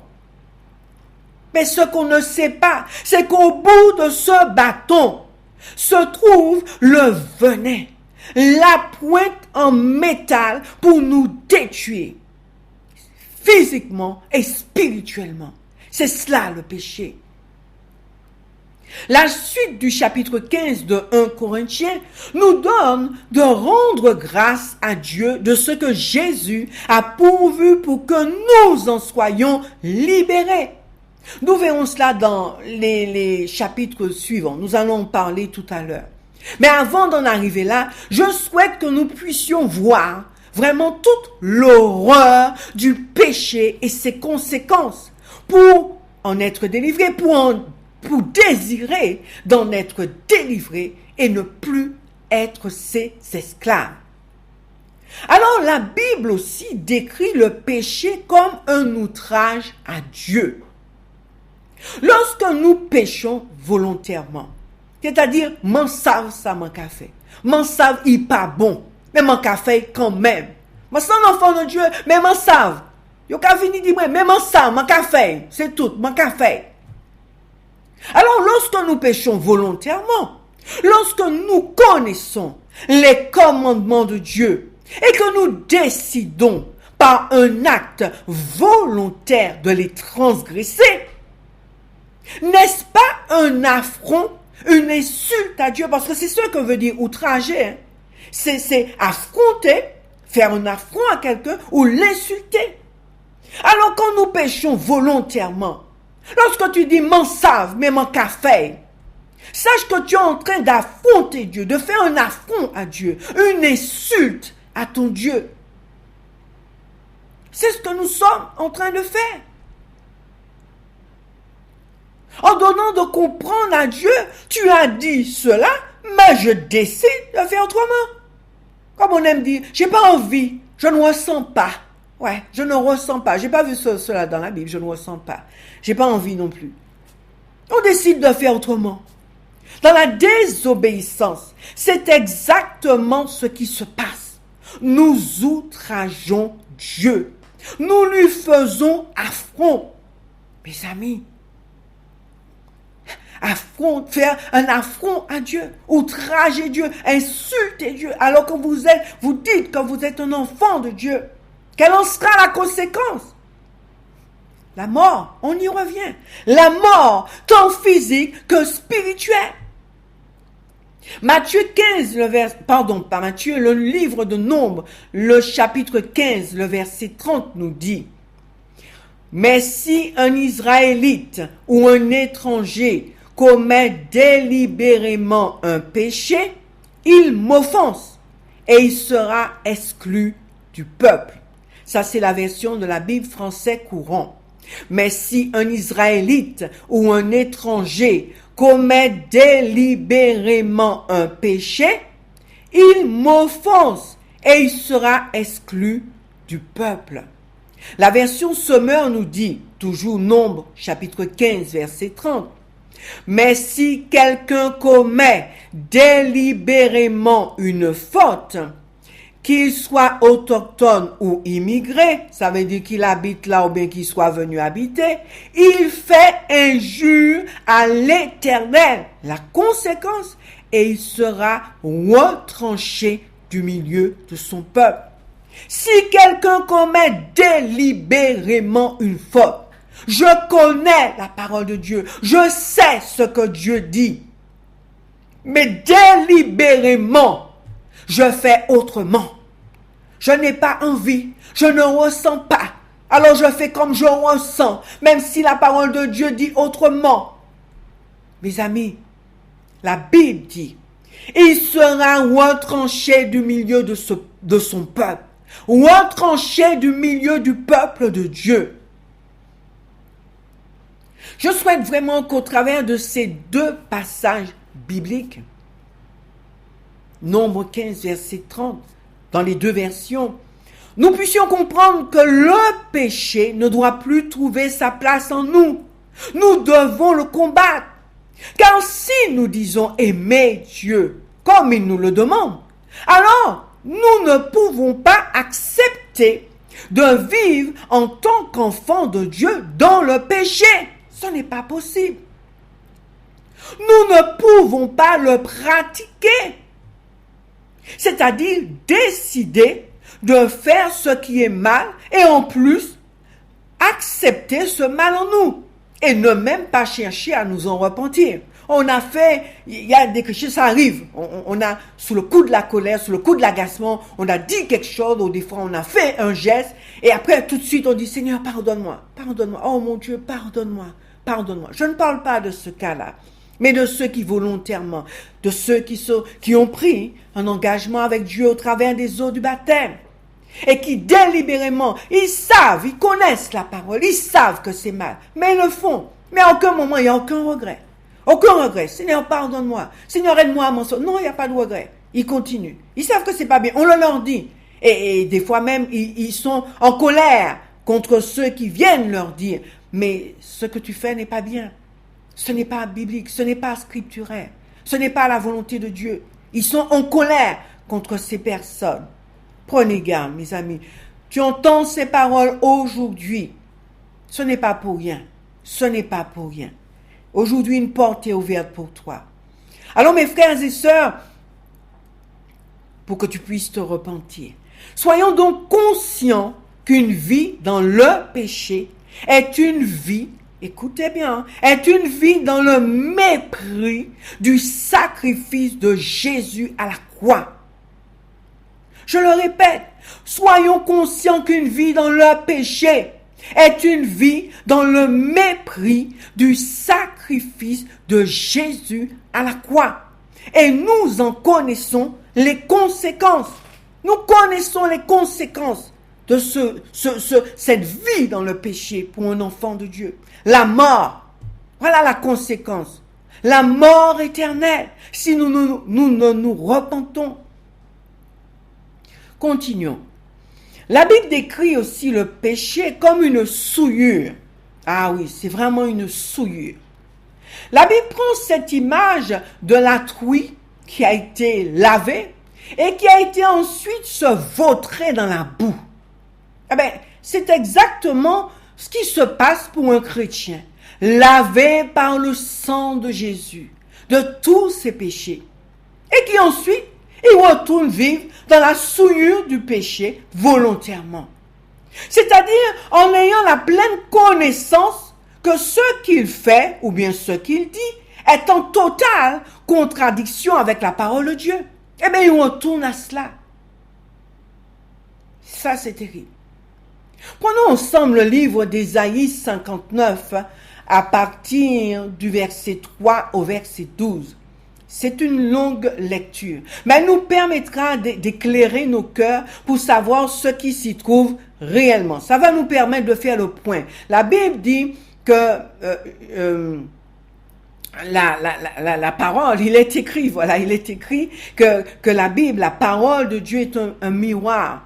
Mais ce qu'on ne sait pas, c'est qu'au bout de ce bâton se trouve le venin, la pointe en métal pour nous détruire, physiquement et spirituellement. C'est cela le péché. La suite du chapitre 15 de 1 Corinthiens nous donne de rendre grâce à Dieu de ce que Jésus a pourvu pour que nous en soyons libérés. Nous verrons cela dans les chapitres suivants. Nous allons en parler tout à l'heure. Mais avant d'en arriver là, je souhaite que nous puissions voir vraiment toute l'horreur du péché et ses conséquences pour en être délivrés, pour désirer d'en être délivrés et ne plus être ses esclaves. Alors la Bible aussi décrit le péché comme un outrage à Dieu. Lorsque nous péchons volontairement, c'est-à-dire, m'en savent ça, mon café. M'en savent, il pas bon. Mais mon café, quand même. Moi, c'est un enfant de Dieu, mais m'en savent. Yo ka vini di moi, mais m'en savent, mon café. C'est tout, mon café. Alors, lorsque nous péchons volontairement, lorsque nous connaissons les commandements de Dieu et que nous décidons par un acte volontaire de les transgresser, n'est-ce pas un affront, une insulte à Dieu? Parce que c'est ce que veut dire outrager. Hein? C'est affronter, faire un affront à quelqu'un ou l'insulter. Alors quand nous péchons volontairement, lorsque tu dis m'en savent, mais mon café, sache que tu es en train d'affronter Dieu, de faire un affront à Dieu, une insulte à ton Dieu. C'est ce que nous sommes en train de faire. En donnant de comprendre à Dieu, tu as dit cela, mais je décide de faire autrement. Comme on aime dire, j'ai pas envie, je ne ressens pas. Ouais, je ne ressens pas. J'ai pas vu cela dans la Bible, je ne ressens pas. J'ai pas envie non plus. On décide de faire autrement. Dans la désobéissance, c'est exactement ce qui se passe. Nous outrageons Dieu. Nous lui faisons affront. Mes amis, faire un affront à Dieu, outrager Dieu, insulter Dieu, alors que vous dites que vous êtes un enfant de Dieu. Quelle en sera la conséquence? La mort, on y revient. La mort, tant physique que spirituelle. Matthieu 15, le livre de Nombres, le chapitre 15, le verset 30 nous dit: mais si un Israélite ou un étranger commet délibérément un péché, il m'offense et il sera exclu du peuple. Ça, c'est la version de la Bible français courant. Mais si un Israélite ou un étranger commet délibérément un péché, il m'offense et il sera exclu du peuple. La version Semeur nous dit, toujours Nombre, chapitre 15, verset 30, mais si quelqu'un commet délibérément une faute, qu'il soit autochtone ou immigré, ça veut dire qu'il habite là ou bien qu'il soit venu habiter, il fait injure à l'Éternel. La conséquence, et il sera retranché du milieu de son peuple. Si quelqu'un commet délibérément une faute, je connais la parole de Dieu, je sais ce que Dieu dit, mais délibérément, je fais autrement. Je n'ai pas envie, je ne ressens pas. Alors je fais comme je ressens, même si la parole de Dieu dit autrement. Mes amis, la Bible dit, il sera retranché du milieu de son peuple, retranché du milieu du peuple de Dieu. Je souhaite vraiment qu'au travers de ces deux passages bibliques, Nombre 15, verset 30, dans les deux versions, nous puissions comprendre que le péché ne doit plus trouver sa place en nous. Nous devons le combattre. Car si nous disons aimer Dieu comme il nous le demande, alors nous ne pouvons pas accepter de vivre en tant qu'enfants de Dieu dans le péché. Ce n'est pas possible. Nous ne pouvons pas le pratiquer. C'est-à-dire décider de faire ce qui est mal et en plus accepter ce mal en nous et ne même pas chercher à nous en repentir. On a fait, il y a des choses, ça arrive. On a, sous le coup de la colère, sous le coup de l'agacement, on a dit quelque chose, ou des fois on a fait un geste, et après tout de suite on dit, Seigneur, pardonne-moi, pardonne-moi, oh mon Dieu, pardonne-moi, pardonne-moi. Je ne parle pas de ce cas-là, mais de ceux qui volontairement, de ceux qui ont pris un engagement avec Dieu au travers des eaux du baptême, et qui délibérément, ils savent, ils connaissent la parole, ils savent que c'est mal, mais ils le font. Mais à aucun moment, il n'y a aucun regret. Aucun regret. Seigneur, pardonne-moi. Seigneur, aide-moi à m'en sortir. Non, il n'y a pas de regret. Ils continuent. Ils savent que c'est pas bien. On le leur dit. Et des fois même, ils sont en colère contre ceux qui viennent leur dire, mais ce que tu fais n'est pas bien. Ce n'est pas biblique. Ce n'est pas scripturaire. Ce n'est pas la volonté de Dieu. Ils sont en colère contre ces personnes. Prenez garde, mes amis. Tu entends ces paroles aujourd'hui. Ce n'est pas pour rien. Ce n'est pas pour rien. Aujourd'hui, une porte est ouverte pour toi. Alors, mes frères et sœurs, pour que tu puisses te repentir, soyons donc conscients qu'une vie dans le péché est une vie, écoutez bien, est une vie dans le mépris du sacrifice de Jésus à la croix. Je le répète, soyons conscients qu'une vie dans le péché est une vie dans le mépris du sacrifice de Jésus à la croix. Et nous en connaissons les conséquences. Nous connaissons les conséquences de cette vie dans le péché pour un enfant de Dieu. La mort, voilà la conséquence. La mort éternelle, si nous ne nous repentons. Continuons. La Bible décrit aussi le péché comme une souillure. Ah oui, c'est vraiment une souillure. La Bible prend cette image de la truie qui a été lavée et qui a été ensuite se vautrer dans la boue. Eh bien, c'est exactement ce qui se passe pour un chrétien, lavé par le sang de Jésus, de tous ses péchés, et qui ensuite, il retourne vivre dans la souillure du péché volontairement. C'est-à-dire en ayant la pleine connaissance que ce qu'il fait, ou bien ce qu'il dit, est en totale contradiction avec la parole de Dieu. Eh bien, il retourne à cela. Ça, c'est terrible. Prenons ensemble le livre d'Ésaïe 59 à partir du verset 3 au verset 12. C'est une longue lecture, mais elle nous permettra d'éclairer nos cœurs pour savoir ce qui s'y trouve réellement. Ça va nous permettre de faire le point. La Bible dit que la parole, il est écrit que la Bible, la parole de Dieu est un miroir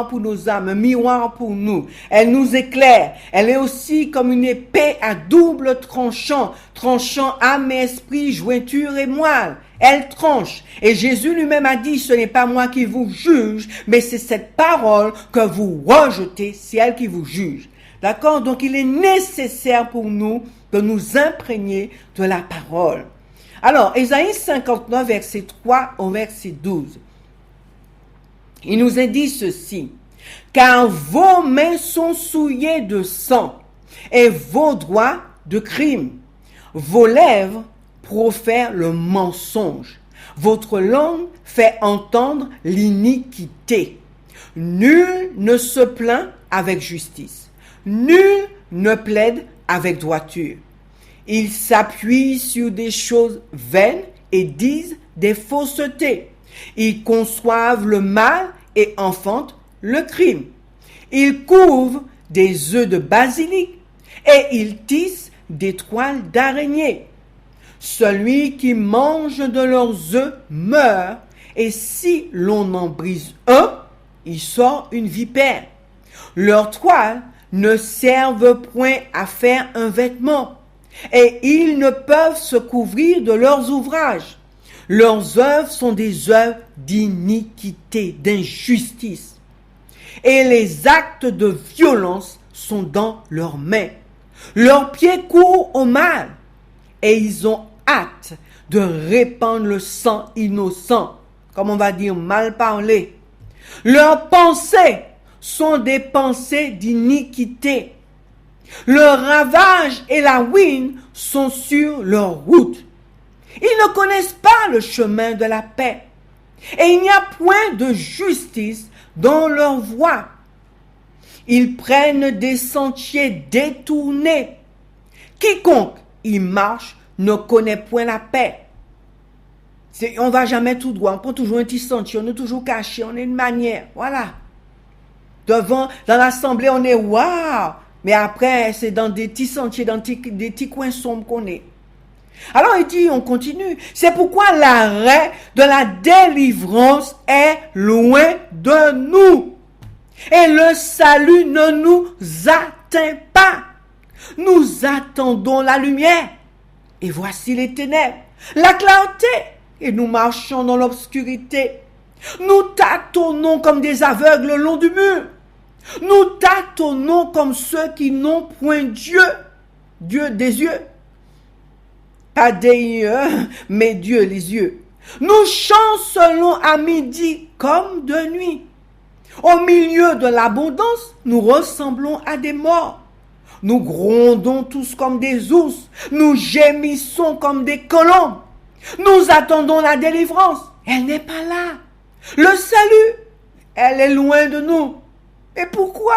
pour nos âmes, un miroir pour nous. Elle nous éclaire. Elle est aussi comme une épée à double tranchant âme et esprit, jointure et moelle. Elle tranche. Et Jésus lui-même a dit, ce n'est pas moi qui vous juge, mais c'est cette parole que vous rejetez, c'est elle qui vous juge. D'accord? Donc il est nécessaire pour nous de nous imprégner de la parole. Alors, Ésaïe 59, verset 3 au verset 12. Il nous est dit ceci. Car vos mains sont souillées de sang et vos doigts de crime. Vos lèvres profèrent le mensonge. Votre langue fait entendre l'iniquité. Nul ne se plaint avec justice. Nul ne plaide avec droiture. Ils s'appuient sur des choses vaines et disent des faussetés. Ils conçoivent le mal et enfantent le crime. Ils couvent des œufs de basilic et ils tissent des toiles d'araignée. Celui qui mange de leurs œufs meurt, et si l'on en brise un, il sort une vipère. Leurs toiles ne servent point à faire un vêtement, et ils ne peuvent se couvrir de leurs ouvrages. Leurs œuvres sont des œuvres d'iniquité, d'injustice, et les actes de violence sont dans leurs mains. Leurs pieds courent au mal, et ils ont hâte de répandre le sang innocent, comme on va dire mal parlé. Leurs pensées sont des pensées d'iniquité. Le ravage et la ruine sont sur leur route. Ils ne connaissent pas le chemin de la paix, et il n'y a point de justice dans leur voie. Ils prennent des sentiers détournés. Quiconque y marche ne connaît point la paix. On ne va jamais tout droit, on prend toujours un petit sentier, on est toujours caché, on est une manière, voilà. Dans l'assemblée, on est waouh, mais après, c'est dans des petits sentiers, dans des petits coins sombres qu'on est. Alors il dit, on continue, c'est pourquoi l'arrêt de la délivrance est loin de nous. Et le salut ne nous atteint pas. Nous attendons la lumière. Et voici les ténèbres, la clarté. Et nous marchons dans l'obscurité. Nous tâtonnons comme des aveugles le long du mur. Nous tâtonnons comme ceux qui n'ont point Dieu. Dieu des yeux. Pas des yeux, mais Dieu les yeux. Nous chancelons à midi comme de nuit. Au milieu de l'abondance, nous ressemblons à des morts. Nous grondons tous comme des ours. Nous gémissons comme des colombes. Nous attendons la délivrance. Elle n'est pas là. Le salut, elle est loin de nous. Et pourquoi?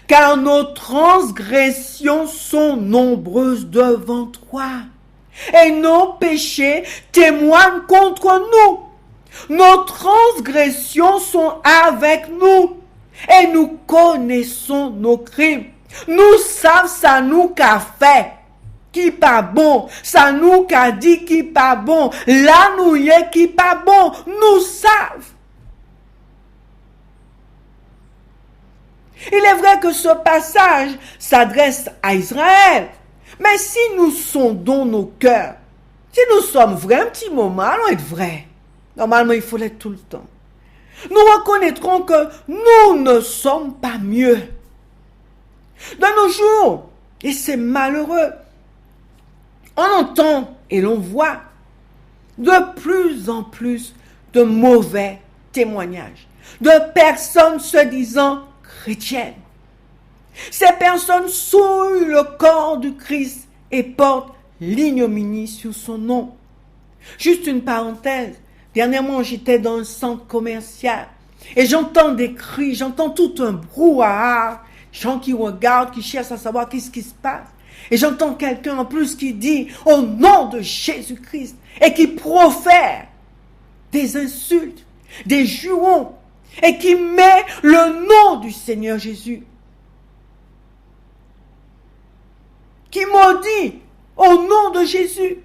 Car nos transgressions sont nombreuses devant toi. Et nos péchés témoignent contre nous. Nos transgressions sont avec nous. Et nous connaissons nos crimes. Nous savons ça nous qu'a fait. Qui pas bon. Ça nous qu'a dit qui pas bon. Là nous y est qui pas bon. Nous savons. Il est vrai que ce passage s'adresse à Israël. Mais si nous sondons nos cœurs, si nous sommes vrais un petit moment, allons être vrais. Normalement, il faut l'être tout le temps. Nous reconnaîtrons que nous ne sommes pas mieux. De nos jours, et c'est malheureux, on entend et l'on voit de plus en plus de mauvais témoignages, de personnes se disant chrétiennes. Ces personnes souillent le corps du Christ et portent l'ignominie sur son nom. Juste une parenthèse. Dernièrement, j'étais dans un centre commercial et j'entends des cris, j'entends tout un brouhaha, gens qui regardent, qui cherchent à savoir qu'est-ce qui se passe. Et j'entends quelqu'un en plus qui dit « au nom de Jésus-Christ » et qui profère des insultes, des jurons et qui met le nom du Seigneur Jésus. Qui maudit au nom de Jésus.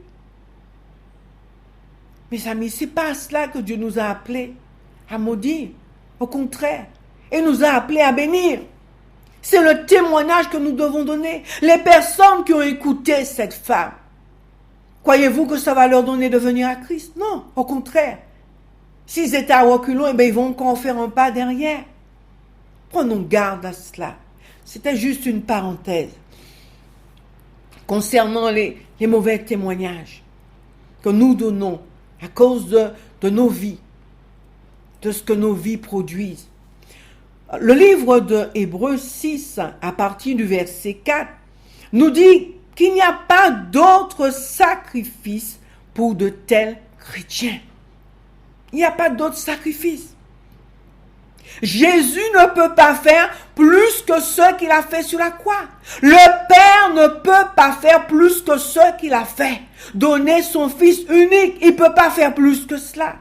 Mes amis, c'est pas à cela que Dieu nous a appelés à maudire. Au contraire, il nous a appelés à bénir. C'est le témoignage que nous devons donner. Les personnes qui ont écouté cette femme, croyez-vous que ça va leur donner de venir à Christ? Non, au contraire. S'ils étaient à reculons, ils vont encore faire un pas derrière. Prenons garde à cela. C'était juste une parenthèse concernant les mauvais témoignages que nous donnons à cause de nos vies, de ce que nos vies produisent. Le livre de Hébreux 6, à partir du verset 4, nous dit qu'il n'y a pas d'autre sacrifice pour de tels chrétiens. Il n'y a pas d'autre sacrifice. Jésus ne peut pas faire plus que ce qu'il a fait sur la croix. Le Père ne peut pas faire plus que ce qu'il a fait. Donner son Fils unique, il ne peut pas faire plus que cela.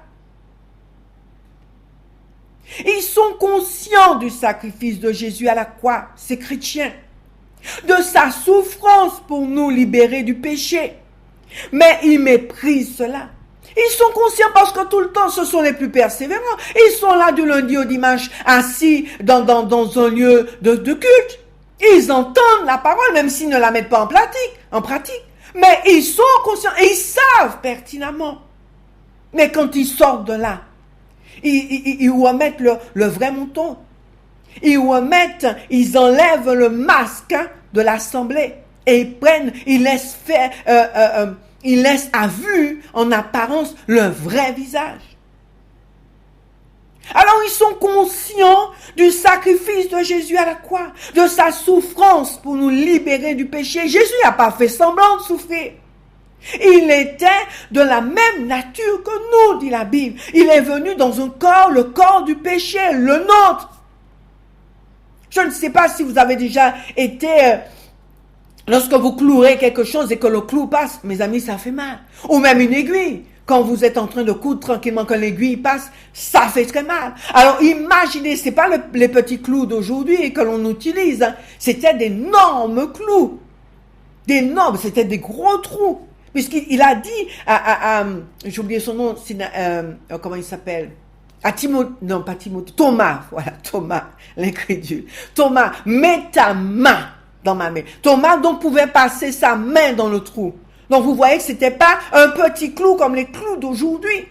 Ils sont conscients du sacrifice de Jésus à la croix, ces chrétiens, de sa souffrance pour nous libérer du péché. Mais ils méprisent cela. Ils sont conscients parce que tout le temps, ce sont les plus persévérants. Ils sont là du lundi au dimanche, assis dans un lieu de culte. Ils entendent la parole, même s'ils ne la mettent pas en pratique. Mais ils sont conscients et ils savent pertinemment. Mais quand ils sortent de là, ils remettent le vrai manteau. Ils enlèvent le masque de l'assemblée. Et ils laissent faire... il laisse à vue, en apparence, le vrai visage. Alors ils sont conscients du sacrifice de Jésus à la croix, de sa souffrance pour nous libérer du péché. Jésus n'a pas fait semblant de souffrir. Il était de la même nature que nous, dit la Bible. Il est venu dans un corps, le corps du péché, le nôtre. Je ne sais pas si vous avez déjà été... Lorsque vous clouerez quelque chose et que le clou passe, mes amis, ça fait mal. Ou même une aiguille. Quand vous êtes en train de coudre tranquillement, quand l'aiguille passe, ça fait très mal. Alors imaginez, c'est pas les petits clous d'aujourd'hui que l'on utilise. Hein. C'était d'énormes clous. C'était des gros trous. Puisqu'il a dit j'ai oublié son nom, comment il s'appelle? Thomas, voilà, Thomas, l'incrédule. Thomas, mets ta main dans ma main. Thomas donc pouvait passer sa main dans le trou. Donc vous voyez que c'était pas un petit clou comme les clous d'aujourd'hui.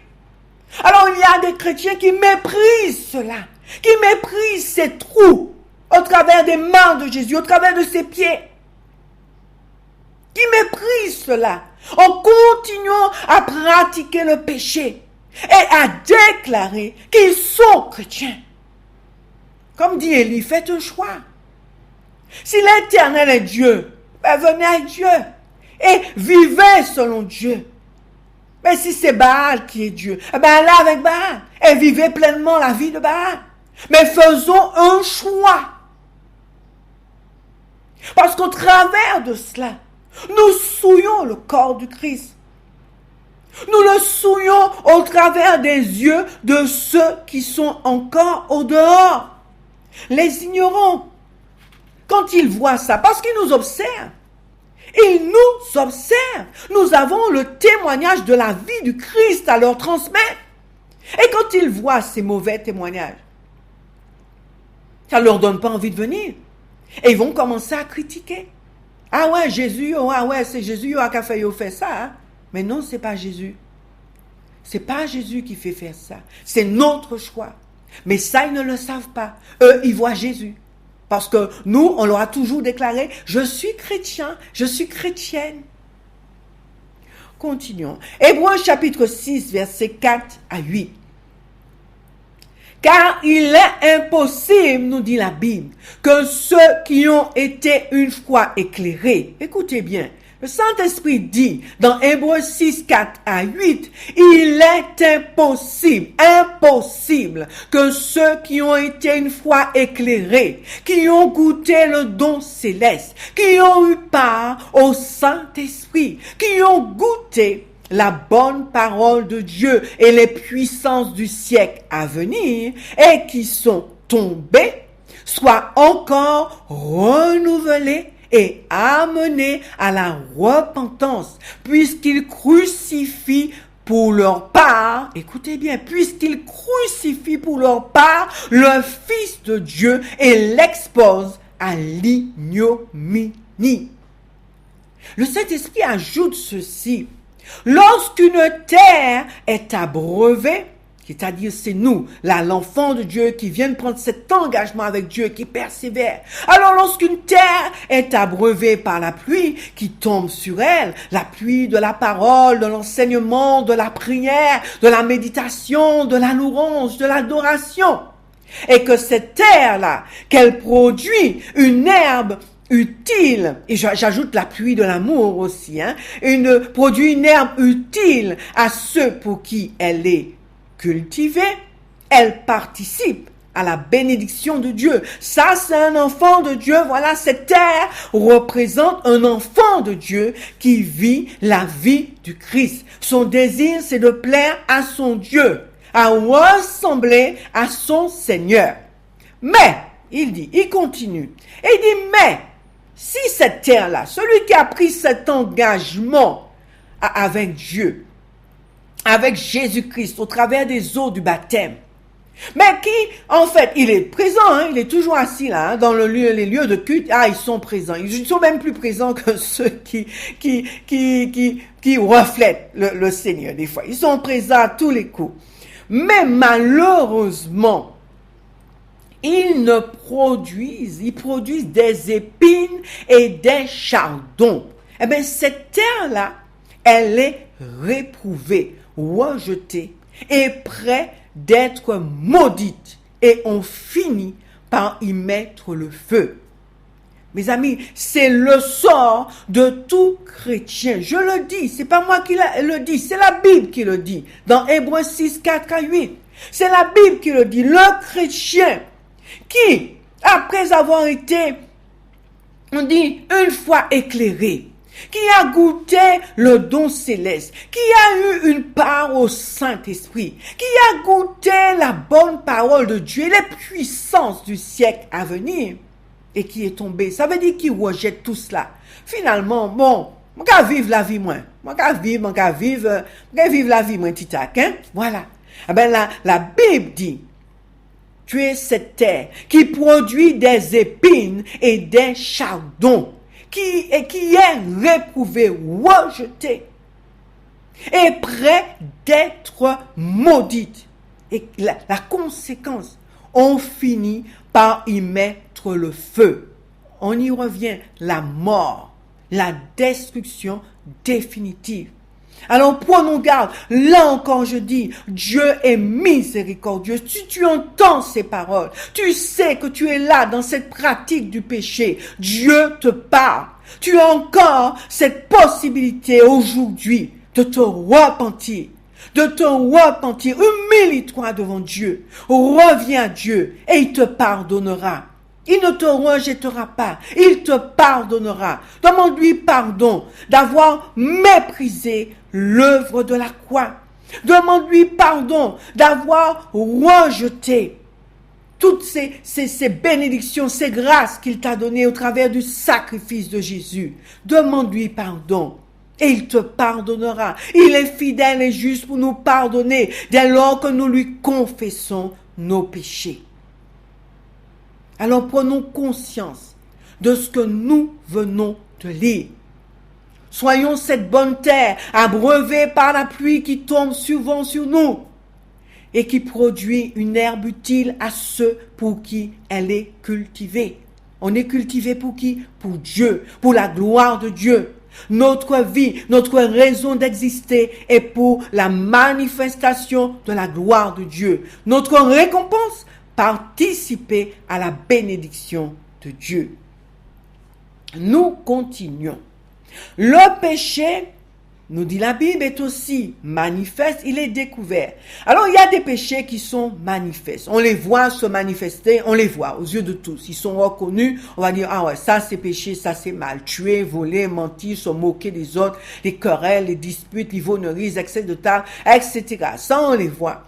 Alors il y a des chrétiens qui méprisent cela, qui méprisent ces trous au travers des mains de Jésus, au travers de ses pieds. Qui méprisent cela en continuant à pratiquer le péché et à déclarer qu'ils sont chrétiens. Comme dit Élie, faites un choix. Si l'Éternel est Dieu, venez avec Dieu et vivez selon Dieu. Mais si c'est Baal qui est Dieu, allez avec Baal et vivez pleinement la vie de Baal. Mais faisons un choix. Parce qu'au travers de cela, nous souillons le corps du Christ. Nous le souillons au travers des yeux de ceux qui sont encore au dehors. Les ignorants. Quand ils voient ça, parce qu'ils nous observent, ils nous observent. Nous avons le témoignage de la vie du Christ à leur transmettre. Et quand ils voient ces mauvais témoignages, ça ne leur donne pas envie de venir. Et ils vont commencer à critiquer. Ah ouais, Jésus, c'est Jésus qui a fait ça. Hein? Mais non, c'est pas Jésus. C'est pas Jésus qui fait faire ça. C'est notre choix. Mais ça, ils ne le savent pas. Eux, ils voient Jésus. Parce que nous, on leur a toujours déclaré, je suis chrétien, je suis chrétienne. Continuons. Hébreux chapitre 6, versets 4 à 8. Car il est impossible, nous dit la Bible, que ceux qui ont été une fois éclairés, écoutez bien, le Saint-Esprit dit dans Hébreux 6, 4 à 8, il est impossible que ceux qui ont été une fois éclairés, qui ont goûté le don céleste, qui ont eu part au Saint-Esprit, qui ont goûté la bonne parole de Dieu et les puissances du siècle à venir et qui sont tombés, soient encore renouvelés et amenés à la repentance, puisqu'ils crucifient pour leur part, écoutez bien, puisqu'ils crucifient pour leur part le Fils de Dieu et l'exposent à l'ignominie. Le Saint-Esprit ajoute ceci. Lorsqu'une terre est abreuvée, c'est-à-dire c'est nous, là, l'enfant de Dieu qui vient de prendre cet engagement avec Dieu, qui persévère. Alors lorsqu'une terre est abreuvée par la pluie qui tombe sur elle, la pluie de la parole, de l'enseignement, de la prière, de la méditation, de la louange, de l'adoration, et que cette terre-là, qu'elle produit une herbe utile, et j'ajoute la pluie de l'amour aussi, produit une herbe utile à ceux pour qui elle est cultivée, elle participe à la bénédiction de Dieu. Ça, c'est un enfant de Dieu. Voilà, cette terre représente un enfant de Dieu qui vit la vie du Christ. Son désir, c'est de plaire à son Dieu, à ressembler à son Seigneur. Mais, il continue, et il dit, mais, si cette terre-là, celui qui a pris cet engagement avec Dieu, avec Jésus-Christ, au travers des eaux du baptême, mais qui, en fait, il est présent, il est toujours assis là, dans les lieux de culte, ils sont présents. Ils sont même plus présents que ceux qui reflètent le Seigneur, des fois. Ils sont présents à tous les coups. Mais malheureusement, ils produisent des épines et des chardons. Eh bien, cette terre-là, elle est réprouvée, rejetée et prête d'être maudite. Et on finit par y mettre le feu. Mes amis, c'est le sort de tout chrétien. Je le dis, c'est pas moi qui le dis, c'est la Bible qui le dit. Dans Hébreux 6, 4 à 8. C'est la Bible qui le dit. Le chrétien qui, après avoir été, on dit, une fois éclairé, qui a goûté le don céleste, qui a eu une part au Saint-Esprit, qui a goûté la bonne parole de Dieu et les puissances du siècle à venir, et qui est tombé. Ça veut dire qu'il rejette tout cela. Finalement, bon, on va vivre la vie moins. On va vivre la vie moins titac, hein? Voilà. Eh ben, la Bible dit, tu es cette terre qui produit des épines et des chardons, qui est réprouvée, rejetée, et prêt d'être maudite. Et la conséquence, on finit par y mettre le feu. On y revient, la mort, la destruction définitive. Alors prenons garde. Là encore je dis, Dieu est miséricordieux. Si tu entends ces paroles, tu sais que tu es là dans cette pratique du péché. Dieu te parle. Tu as encore cette possibilité aujourd'hui de te repentir. Humilie-toi devant Dieu. Reviens à Dieu et il te pardonnera. Il ne te rejettera pas. Il te pardonnera. Demande-lui pardon d'avoir méprisé l'œuvre de la croix. Demande-lui pardon d'avoir rejeté toutes ces bénédictions, ces grâces qu'il t'a données au travers du sacrifice de Jésus. Demande-lui pardon. Et il te pardonnera. Il est fidèle et juste pour nous pardonner dès lors que nous lui confessons nos péchés. Alors prenons conscience de ce que nous venons de lire. Soyons cette bonne terre abreuvée par la pluie qui tombe souvent sur nous et qui produit une herbe utile à ceux pour qui elle est cultivée. On est cultivé pour qui? Pour Dieu, pour la gloire de Dieu. Notre vie, notre raison d'exister est pour la manifestation de la gloire de Dieu. Notre récompense, participer à la bénédiction de Dieu. Nous continuons. Le péché, nous dit la Bible, est aussi manifeste, il est découvert. Alors, il y a des péchés qui sont manifestes. On les voit se manifester, on les voit aux yeux de tous. Ils sont reconnus, on va dire, ça c'est péché, ça c'est mal. Tuer, voler, mentir, se moquer des autres, les querelles, les disputes, l'ivonnerie, excès de table, etc. Ça, on les voit.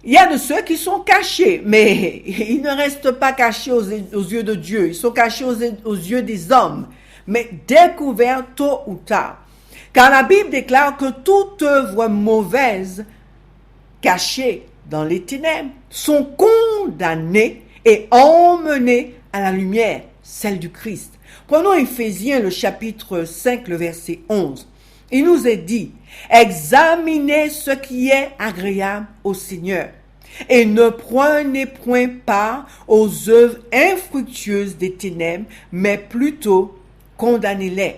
Il y a de ceux qui sont cachés, mais ils ne restent pas cachés aux yeux de Dieu. Ils sont cachés aux yeux des hommes, mais découverts tôt ou tard. Car la Bible déclare que toute œuvre mauvaise cachée dans les ténèbres sont condamnées et emmenées à la lumière, celle du Christ. Prenons Éphésiens, le chapitre 5, le verset 11. Il nous est dit, examinez ce qui est agréable au Seigneur et ne prenez point part aux œuvres infructueuses des ténèbres, mais plutôt condamnez-les.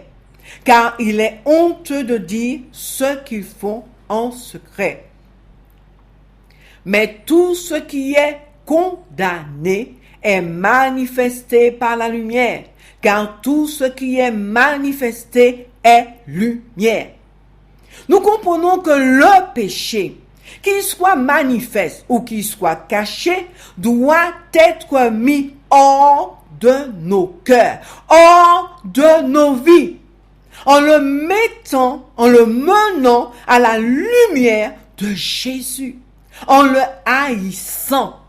Car il est honteux de dire ce qu'ils font en secret. Mais tout ce qui est condamné est manifesté par la lumière, car tout ce qui est manifesté est lumière. Nous comprenons que le péché qu'il soit manifeste ou qu'il soit caché, doit être mis hors de nos cœurs, hors de nos vies, en le mettant, en le menant à la lumière de Jésus, en le haïssant,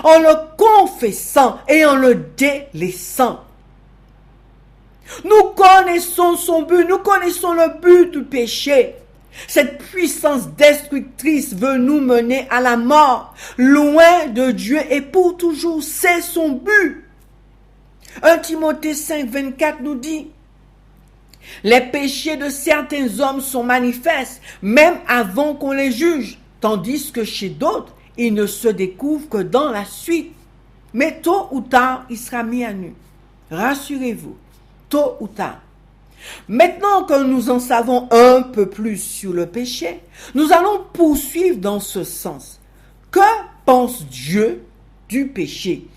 en le confessant et en le délaissant. Nous connaissons son but, nous connaissons le but du péché. Cette puissance destructrice veut nous mener à la mort, loin de Dieu et pour toujours. C'est son but. 1 Timothée 5, 24 nous dit: les péchés de certains hommes sont manifestes, même avant qu'on les juge, tandis que chez d'autres, ils ne se découvrent que dans la suite. Mais tôt ou tard, il sera mis à nu. Rassurez-vous, tôt ou tard. Maintenant que nous en savons un peu plus sur le péché, nous allons poursuivre dans ce sens. Que pense Dieu du péché?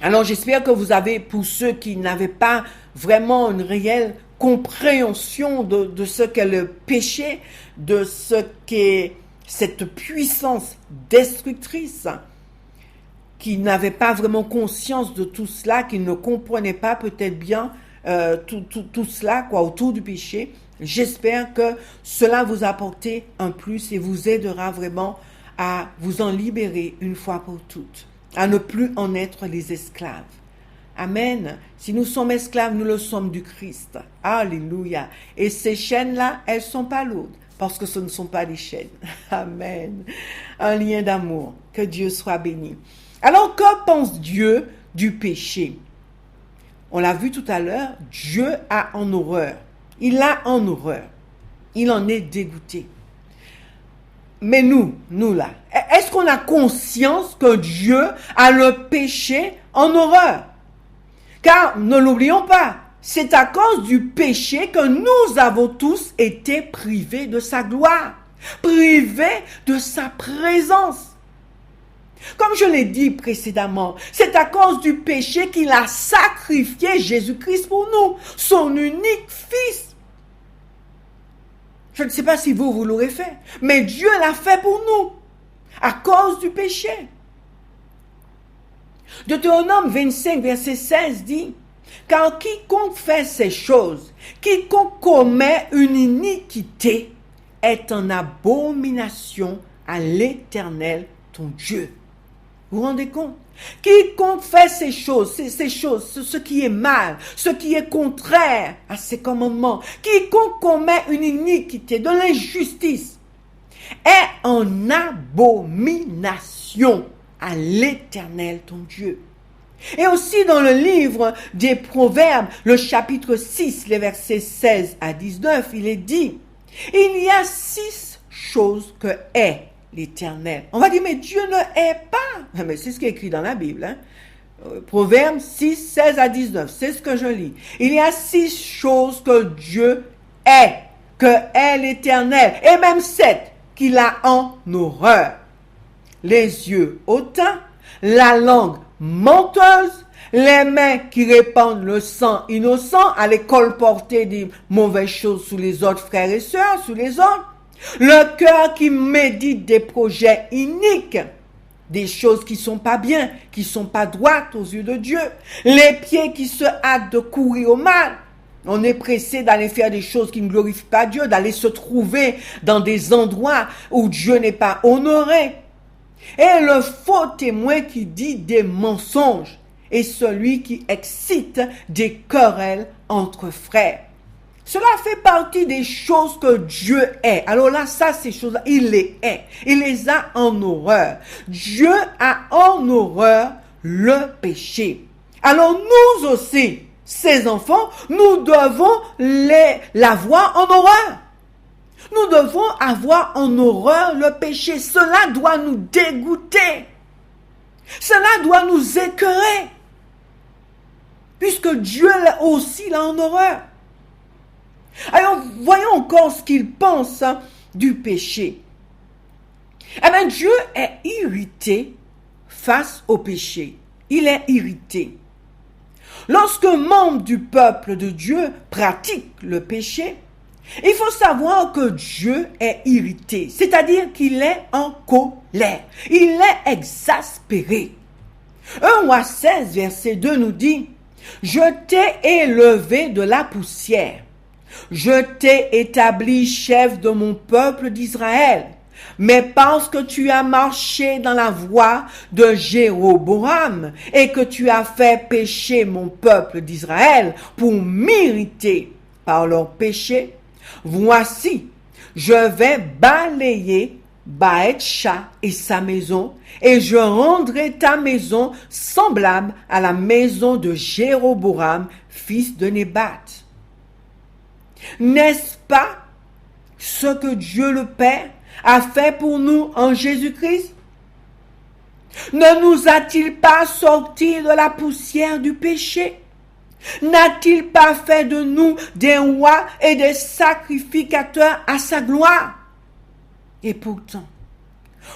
Alors j'espère que vous avez, pour ceux qui n'avaient pas vraiment une réelle compréhension de ce qu'est le péché, de ce qu'est cette puissance destructrice, qui n'avaient pas vraiment conscience de tout cela, qui ne comprenaient pas peut-être bien tout cela autour du péché. J'espère que cela vous a apporté un plus et vous aidera vraiment à vous en libérer une fois pour toutes, à ne plus en être les esclaves. Amen. Si nous sommes esclaves, nous le sommes du Christ. Alléluia. Et ces chaînes-là, elles ne sont pas lourdes parce que ce ne sont pas des chaînes. Amen. Un lien d'amour. Que Dieu soit béni. Alors, que pense Dieu du péché? On l'a vu tout à l'heure, Dieu a en horreur. Il a en horreur. Il en est dégoûté. Mais nous là, est-ce qu'on a conscience que Dieu a le péché en horreur? Car ne l'oublions pas, c'est à cause du péché que nous avons tous été privés de sa gloire, privés de sa présence. Comme je l'ai dit précédemment, c'est à cause du péché qu'il a sacrifié Jésus-Christ pour nous, son unique Fils. Je ne sais pas si vous l'aurez fait, mais Dieu l'a fait pour nous, à cause du péché. Deutéronome 25, verset 16 dit: car quiconque fait ces choses, quiconque commet une iniquité, est en abomination à l'Éternel ton Dieu. Vous vous rendez compte? Quiconque fait ces choses, ce qui est mal, ce qui est contraire à ses commandements, quiconque commet une iniquité, de l'injustice, est en abomination à l'Éternel ton Dieu. Et aussi dans le livre des Proverbes, le chapitre 6, les versets 16 à 19, il est dit: il y a 6 choses que est l'Éternel. On va dire, mais Dieu ne hait pas. Mais c'est ce qui est écrit dans la Bible. Hein? Proverbes 6, 16 à 19, c'est ce que je lis. Il y a 6 choses que Dieu est, que est l'Éternel, et même 7 qu'il a en horreur. Les yeux hautains, la langue menteuse, les mains qui répandent le sang innocent, à l'école porter des mauvaises choses sur les autres frères et sœurs, sur les autres. Le cœur qui médite des projets iniques, des choses qui sont pas bien, qui sont pas droites aux yeux de Dieu. Les pieds qui se hâtent de courir au mal. On est pressé d'aller faire des choses qui ne glorifient pas Dieu, d'aller se trouver dans des endroits où Dieu n'est pas honoré. Et le faux témoin qui dit des mensonges et celui qui excite des querelles entre frères. Cela fait partie des choses que Dieu est. Alors là, ça, ces choses-là, il les est. Il les a en horreur. Dieu a en horreur le péché. Alors nous aussi, ces enfants, nous devons l'avoir en horreur. Nous devons avoir en horreur le péché. Cela doit nous dégoûter. Cela doit nous écœurer. Puisque Dieu aussi l'a en horreur. Alors, voyons encore ce qu'il pense du péché. Eh bien, Dieu est irrité face au péché. Il est irrité. Lorsqu'un membre du peuple de Dieu pratique le péché, Il faut savoir que Dieu est irrité, c'est-à-dire qu'il est en colère. Il est exaspéré. 1 Roi 16, verset 2 nous dit, « Je t'ai élevé de la poussière. Je t'ai établi chef de mon peuple d'Israël. Mais parce que tu as marché dans la voie de Jéroboam et que tu as fait pécher mon peuple d'Israël pour m'irriter par leurs péchés, voici, je vais balayer Baetcha et sa maison, et je rendrai ta maison semblable à la maison de Jéroboam, fils de Nébat. » N'est-ce pas ce que Dieu le Père a fait pour nous en Jésus-Christ? Ne nous a-t-il pas sortis de la poussière du péché? N'a-t-il pas fait de nous des rois et des sacrificateurs à sa gloire? Et pourtant,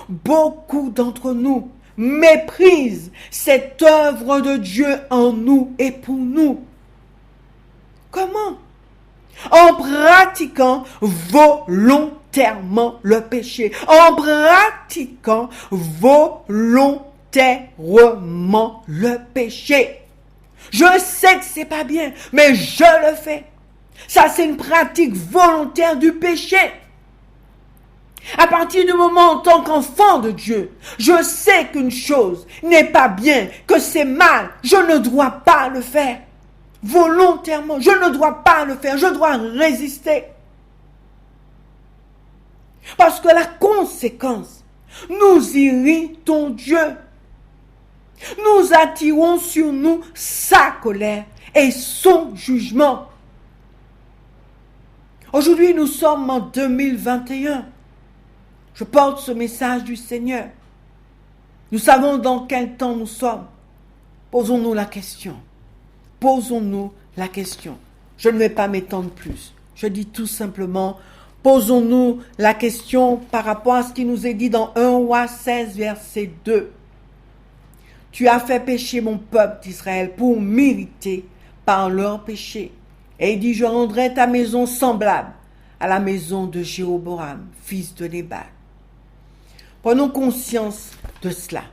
beaucoup d'entre nous méprisent cette œuvre de Dieu en nous et pour nous. Comment? En pratiquant volontairement le péché, en pratiquant volontairement le péché. Je sais que c'est pas bien, mais je le fais. Ça, c'est une pratique volontaire du péché. À partir du moment en tant qu'enfant de Dieu, je sais qu'une chose n'est pas bien, que c'est mal, je ne dois pas le faire. Volontairement, je ne dois pas le faire, je dois résister. Parce que la conséquence, nous irritons Dieu. Nous attirons sur nous sa colère et son jugement. Aujourd'hui, nous sommes en 2021. Je porte ce message du Seigneur. Nous savons dans quel temps nous sommes. Posons-nous la question. Posons-nous la question. Je ne vais pas m'étendre plus. Je dis tout simplement, posons-nous la question par rapport à ce qui nous est dit dans 1 Roi 16, verset 2. Tu as fait pécher mon peuple d'Israël pour m'irriter par leurs péchés. Et il dit, je rendrai ta maison semblable à la maison de Jéroboam, fils de Nébat. Prenons conscience de cela.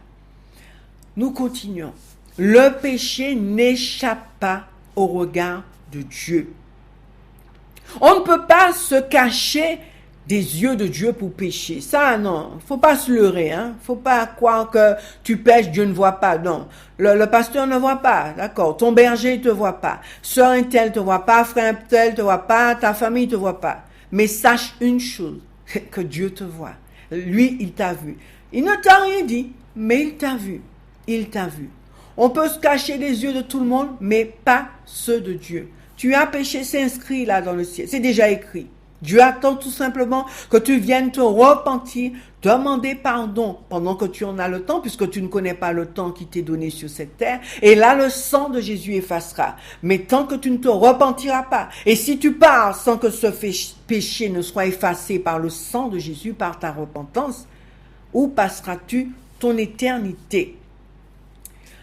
Nous continuons. Le péché n'échappe pas au regard de Dieu. On ne peut pas se cacher des yeux de Dieu pour pécher. Ça, non. Faut pas se leurrer, hein. Faut pas croire que tu pêches, Dieu ne voit pas. Non. Le pasteur ne voit pas. D'accord. Ton berger ne te voit pas. Sœur un tel te voit pas. Frère un tel te voit pas. Ta famille te voit pas. Mais sache une chose. Que Dieu te voit. Lui, il t'a vu. Il ne t'a rien dit, mais il t'a vu. Il t'a vu. On peut se cacher les yeux de tout le monde, mais pas ceux de Dieu. Tu as péché, c'est inscrit là dans le ciel. C'est déjà écrit. Dieu attend tout simplement que tu viennes te repentir, demander pardon pendant que tu en as le temps, puisque tu ne connais pas le temps qui t'est donné sur cette terre. Et là, le sang de Jésus effacera. Mais tant que tu ne te repentiras pas, et si tu pars sans que ce péché ne soit effacé par le sang de Jésus, par ta repentance, où passeras-tu ton éternité?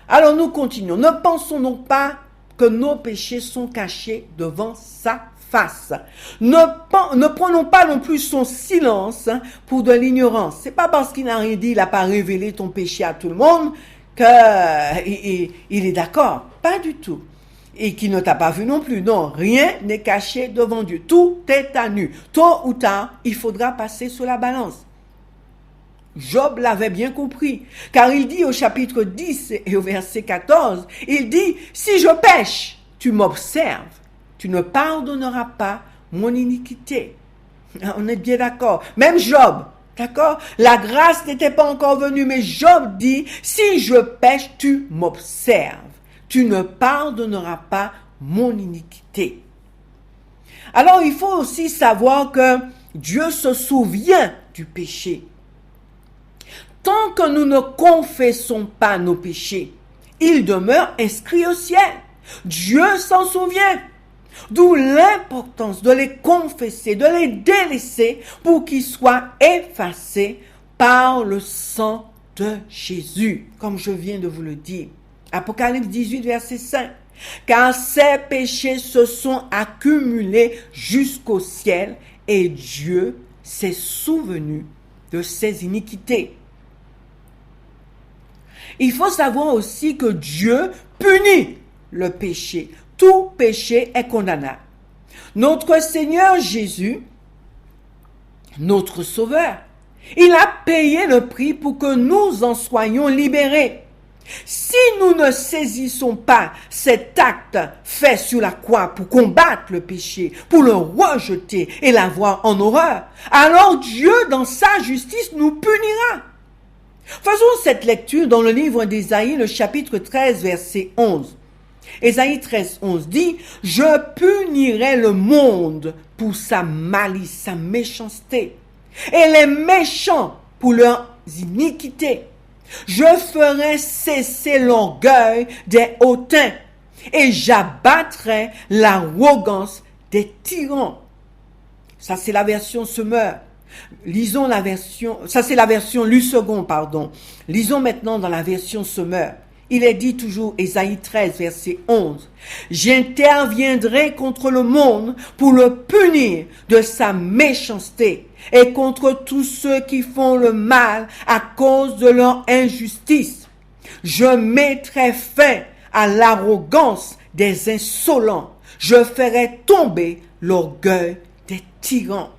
Alors nous continuons. Ne pensons donc pas que nos péchés sont cachés devant sa face. Ne prenons pas non plus son silence pour de l'ignorance. C'est pas parce qu'il n'a rien dit, il n'a pas révélé ton péché à tout le monde qu'il est d'accord. Pas du tout. Et qu'il ne t'a pas vu non plus. Non, rien n'est caché devant Dieu. Tout est à nu. Tôt ou tard, il faudra passer sur la balance. Job l'avait bien compris, car il dit au chapitre 10 et au verset 14, il dit, si je pêche, tu m'observes, tu ne pardonneras pas mon iniquité. On est bien d'accord. Même Job, d'accord? La grâce n'était pas encore venue, mais Job dit, si je pêche, tu m'observes, tu ne pardonneras pas mon iniquité. Alors il faut aussi savoir que Dieu se souvient du péché. Tant que nous ne confessons pas nos péchés, ils demeurent inscrits au ciel. Dieu s'en souvient. D'où l'importance de les confesser, de les délaisser pour qu'ils soient effacés par le sang de Jésus, comme je viens de vous le dire. Apocalypse 18, verset 5. car ses péchés se sont accumulés jusqu'au ciel et Dieu s'est souvenu de ses iniquités. Il faut savoir aussi que Dieu punit le péché. Tout péché est condamnable. Notre Seigneur Jésus, notre Sauveur, il a payé le prix pour que nous en soyons libérés. Si nous ne saisissons pas cet acte fait sur la croix pour combattre le péché, pour le rejeter et l'avoir en horreur, alors Dieu, dans sa justice, nous punira. Faisons cette lecture dans le livre d'Ésaïe, le chapitre 13, verset 11. Ésaïe 13, 11 dit « Je punirai le monde pour sa malice, sa méchanceté, et les méchants pour leurs iniquités. Je ferai cesser l'orgueil des hautains, et j'abattrai l'arrogance des tyrans. » Ça, c'est la version Semeur. Lisons la version, ça c'est la version Lusegon, pardon. Lisons maintenant dans la version Semeur. Il est dit toujours, Ésaïe 13, verset 11, « J'interviendrai contre le monde pour le punir de sa méchanceté et contre tous ceux qui font le mal à cause de leur injustice. Je mettrai fin à l'arrogance des insolents. Je ferai tomber l'orgueil des tyrans. »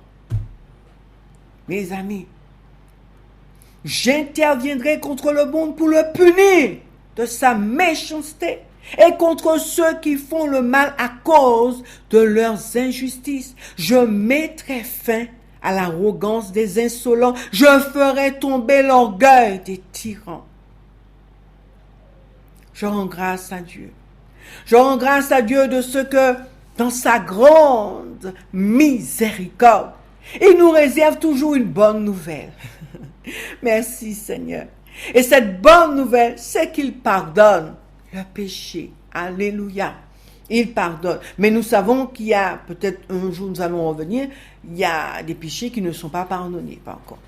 Mes amis, j'interviendrai contre le monde pour le punir de sa méchanceté et contre ceux qui font le mal à cause de leurs injustices. Je mettrai fin à l'arrogance des insolents. Je ferai tomber l'orgueil des tyrans. Je rends grâce à Dieu. Je rends grâce à Dieu de ce que, dans sa grande miséricorde, il nous réserve toujours une bonne nouvelle. Merci Seigneur. Et cette bonne nouvelle, c'est qu'il pardonne le péché. Alléluia. Il pardonne. Mais nous savons qu'il y a, peut-être un jour nous allons revenir, il y a des péchés qui ne sont pas pardonnés, pas encore.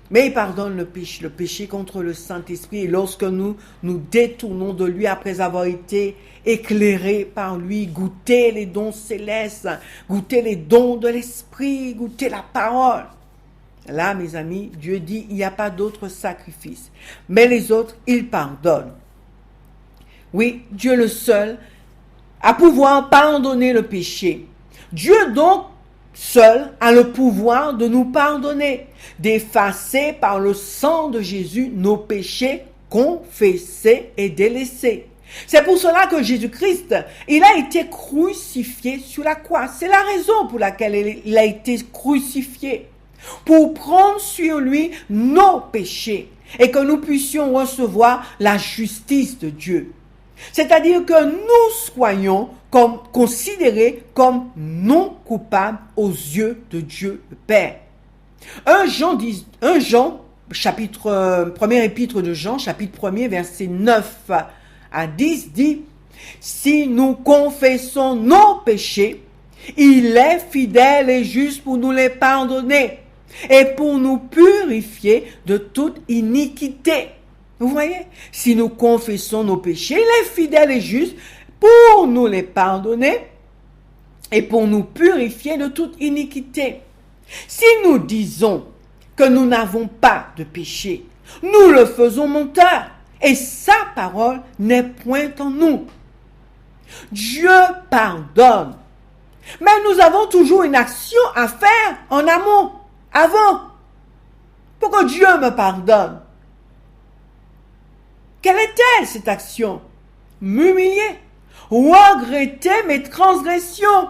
Mais il pardonne le péché contre le Saint-Esprit. Et lorsque nous nous détournons de lui après avoir été éclairés par lui, goûter les dons célestes, goûter les dons de l'Esprit, goûter la parole. Là, mes amis, Dieu dit, il n'y a pas d'autre sacrifice. Mais les autres, il pardonne. Oui, Dieu le seul a pouvoir pardonner le péché. Dieu donc seul a le pouvoir de nous pardonner, d'effacer par le sang de Jésus nos péchés confessés et délaissés. C'est pour cela que Jésus-Christ, il a été crucifié sur la croix. C'est la raison pour laquelle il a été crucifié. Pour prendre sur lui nos péchés et que nous puissions recevoir la justice de Dieu. C'est-à-dire que nous soyons considérés comme non coupables aux yeux de Dieu le Père. 1 Jean, chapitre, première épître de Jean, chapitre 1er, verset 9 à 10 dit « Si nous confessons nos péchés, il est fidèle et juste pour nous les pardonner et pour nous purifier de toute iniquité. » Vous voyez? Si nous confessons nos péchés, il est fidèle et juste pour nous les pardonner et pour nous purifier de toute iniquité. Si nous disons que nous n'avons pas de péché, nous le faisons menteur et sa parole n'est point en nous. Dieu pardonne, mais nous avons toujours une action à faire en amont, avant, pour que Dieu me pardonne. Quelle est-elle, cette action? M'humilier, regretter mes transgressions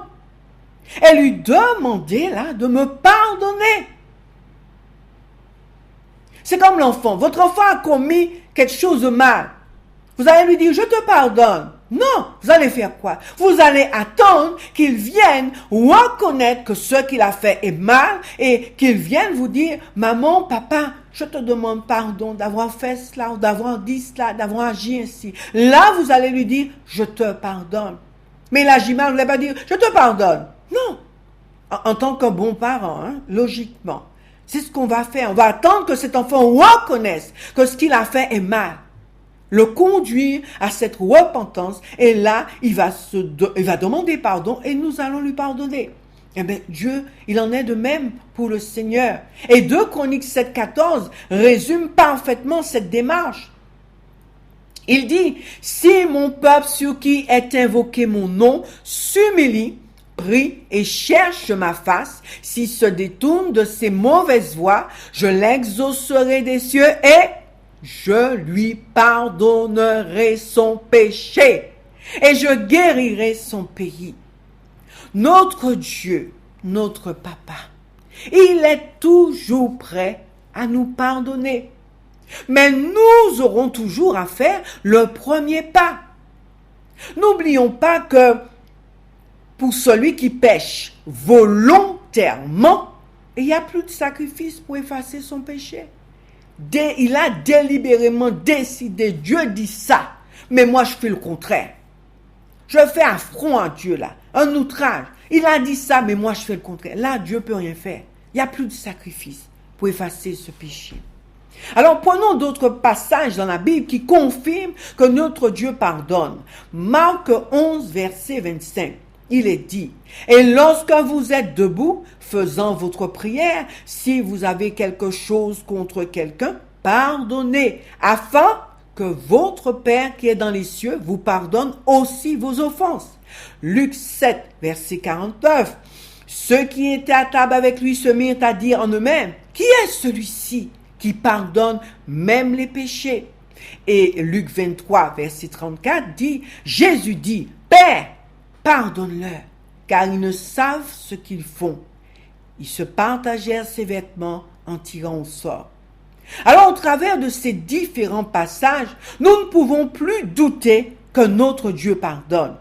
et lui demander là de me pardonner. C'est comme l'enfant. Votre enfant a commis quelque chose de mal. Vous allez lui dire, je te pardonne. Non, vous allez faire quoi? Vous allez attendre qu'il vienne reconnaître que ce qu'il a fait est mal et qu'il vienne vous dire, maman, papa, je te demande pardon d'avoir fait cela ou d'avoir dit cela, d'avoir agi ainsi. Là, vous allez lui dire, je te pardonne. Mais il agit mal, vous n'allez pas dire, je te pardonne. Non. En tant qu'un bon parent, logiquement, c'est ce qu'on va faire. On va attendre que cet enfant reconnaisse que ce qu'il a fait est mal. le conduire à cette repentance. Et là, il va demander pardon et nous allons lui pardonner. Eh bien, Dieu, il en est de même pour le Seigneur. Et 2 Chroniques 7,14 résume parfaitement cette démarche. Il dit, si mon peuple sur qui est invoqué mon nom s'humilie, prie et cherche ma face, s'il se détourne de ses mauvaises voies, je l'exaucerai des cieux et je lui pardonnerai son péché et je guérirai son pays. Notre Dieu, notre Papa, il est toujours prêt à nous pardonner. Mais nous aurons toujours à faire le premier pas. N'oublions pas que pour celui qui pêche volontairement, il n'y a plus de sacrifice pour effacer son péché. Il a délibérément décidé, Dieu dit ça, mais moi je fais le contraire. Je fais affront à Dieu là, un outrage. Il a dit ça, mais moi je fais le contraire. Là, Dieu ne peut rien faire. Il n'y a plus de sacrifice pour effacer ce péché. Alors, prenons d'autres passages dans la Bible qui confirment que notre Dieu pardonne. Marc 11, verset 25. Il est dit, « Et lorsque vous êtes debout, faisant votre prière, si vous avez quelque chose contre quelqu'un, pardonnez, afin que votre Père qui est dans les cieux vous pardonne aussi vos offenses. » Luc 7, verset 49. Ceux qui étaient à table avec lui se mirent à dire en eux-mêmes, « Qui est celui-ci qui pardonne même les péchés ?» Et Luc 23, verset 34 dit, Jésus dit, « Père, pardonne-leur, car ils ne savent ce qu'ils font. » Ils se partagèrent ses vêtements en tirant au sort. Alors, au travers de ces différents passages, nous ne pouvons plus douter que notre Dieu pardonne.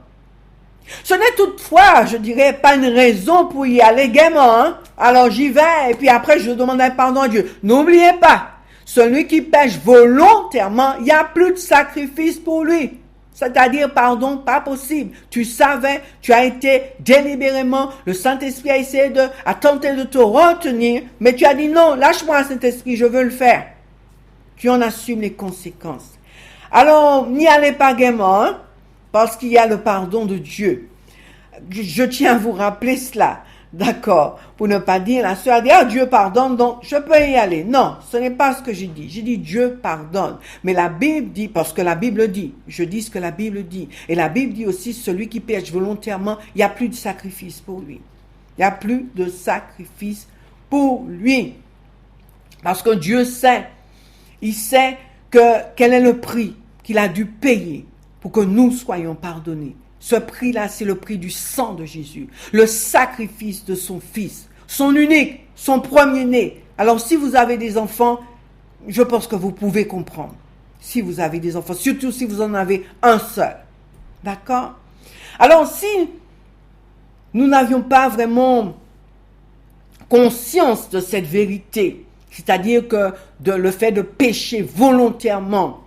Ce n'est toutefois, je dirais, pas une raison pour y aller gaiement. Hein? Alors j'y vais et puis après je demande un pardon à Dieu. N'oubliez pas, celui qui pêche volontairement, il n'y a plus de sacrifice pour lui. C'est-à-dire, pardon, pas possible. Tu savais, tu as été délibérément, le Saint-Esprit a tenté de te retenir, mais tu as dit non, lâche-moi Saint-Esprit, je veux le faire. Tu en assumes les conséquences. Alors, n'y allez pas gaiement, hein? Parce qu'il y a le pardon de Dieu. Je tiens à vous rappeler cela, d'accord, pour ne pas dire, la sœur a dit, ah, Dieu pardonne, donc je peux y aller. Non, ce n'est pas ce que j'ai dit. J'ai dit Dieu pardonne. Mais la Bible dit, parce que la Bible dit, je dis ce que la Bible dit. Et la Bible dit aussi, celui qui pêche volontairement, il n'y a plus de sacrifice pour lui. Il n'y a plus de sacrifice pour lui. Parce que Dieu sait, il sait quel est le prix qu'il a dû payer pour que nous soyons pardonnés. Ce prix-là, c'est le prix du sang de Jésus, le sacrifice de son Fils, son unique, son premier-né. Alors, si vous avez des enfants, je pense que vous pouvez comprendre. Si vous avez des enfants, surtout si vous en avez un seul. D'accord? Alors, si nous n'avions pas vraiment conscience de cette vérité, c'est-à-dire que le fait de pécher volontairement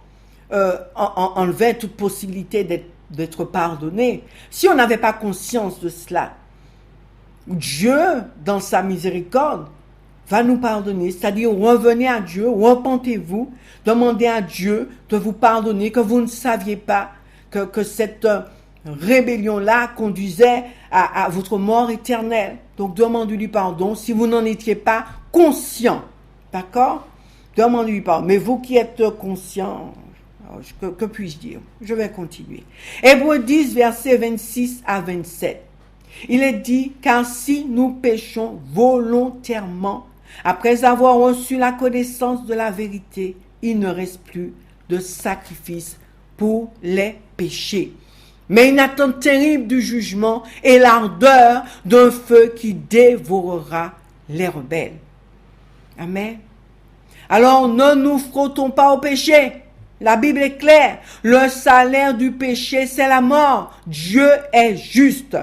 enlevait toute possibilité d'être pardonné. Si on n'avait pas conscience de cela, Dieu, dans sa miséricorde, va nous pardonner. C'est-à-dire, revenez à Dieu, repentez-vous, demandez à Dieu de vous pardonner, que vous ne saviez pas que cette rébellion-là conduisait à votre mort éternelle. Donc, demandez-lui pardon si vous n'en étiez pas conscient. D'accord? Demandez-lui pardon. Mais vous qui êtes conscient, que puis-je dire? Je vais continuer. Hébreux 10, versets 26 à 27. Il est dit, car si nous péchons volontairement, après avoir reçu la connaissance de la vérité, il ne reste plus de sacrifice pour les péchés. Mais une attente terrible du jugement et l'ardeur d'un feu qui dévorera les rebelles. Amen. Alors ne nous frottons pas au péché. La Bible est claire. Le salaire du péché, c'est la mort. Dieu est juste.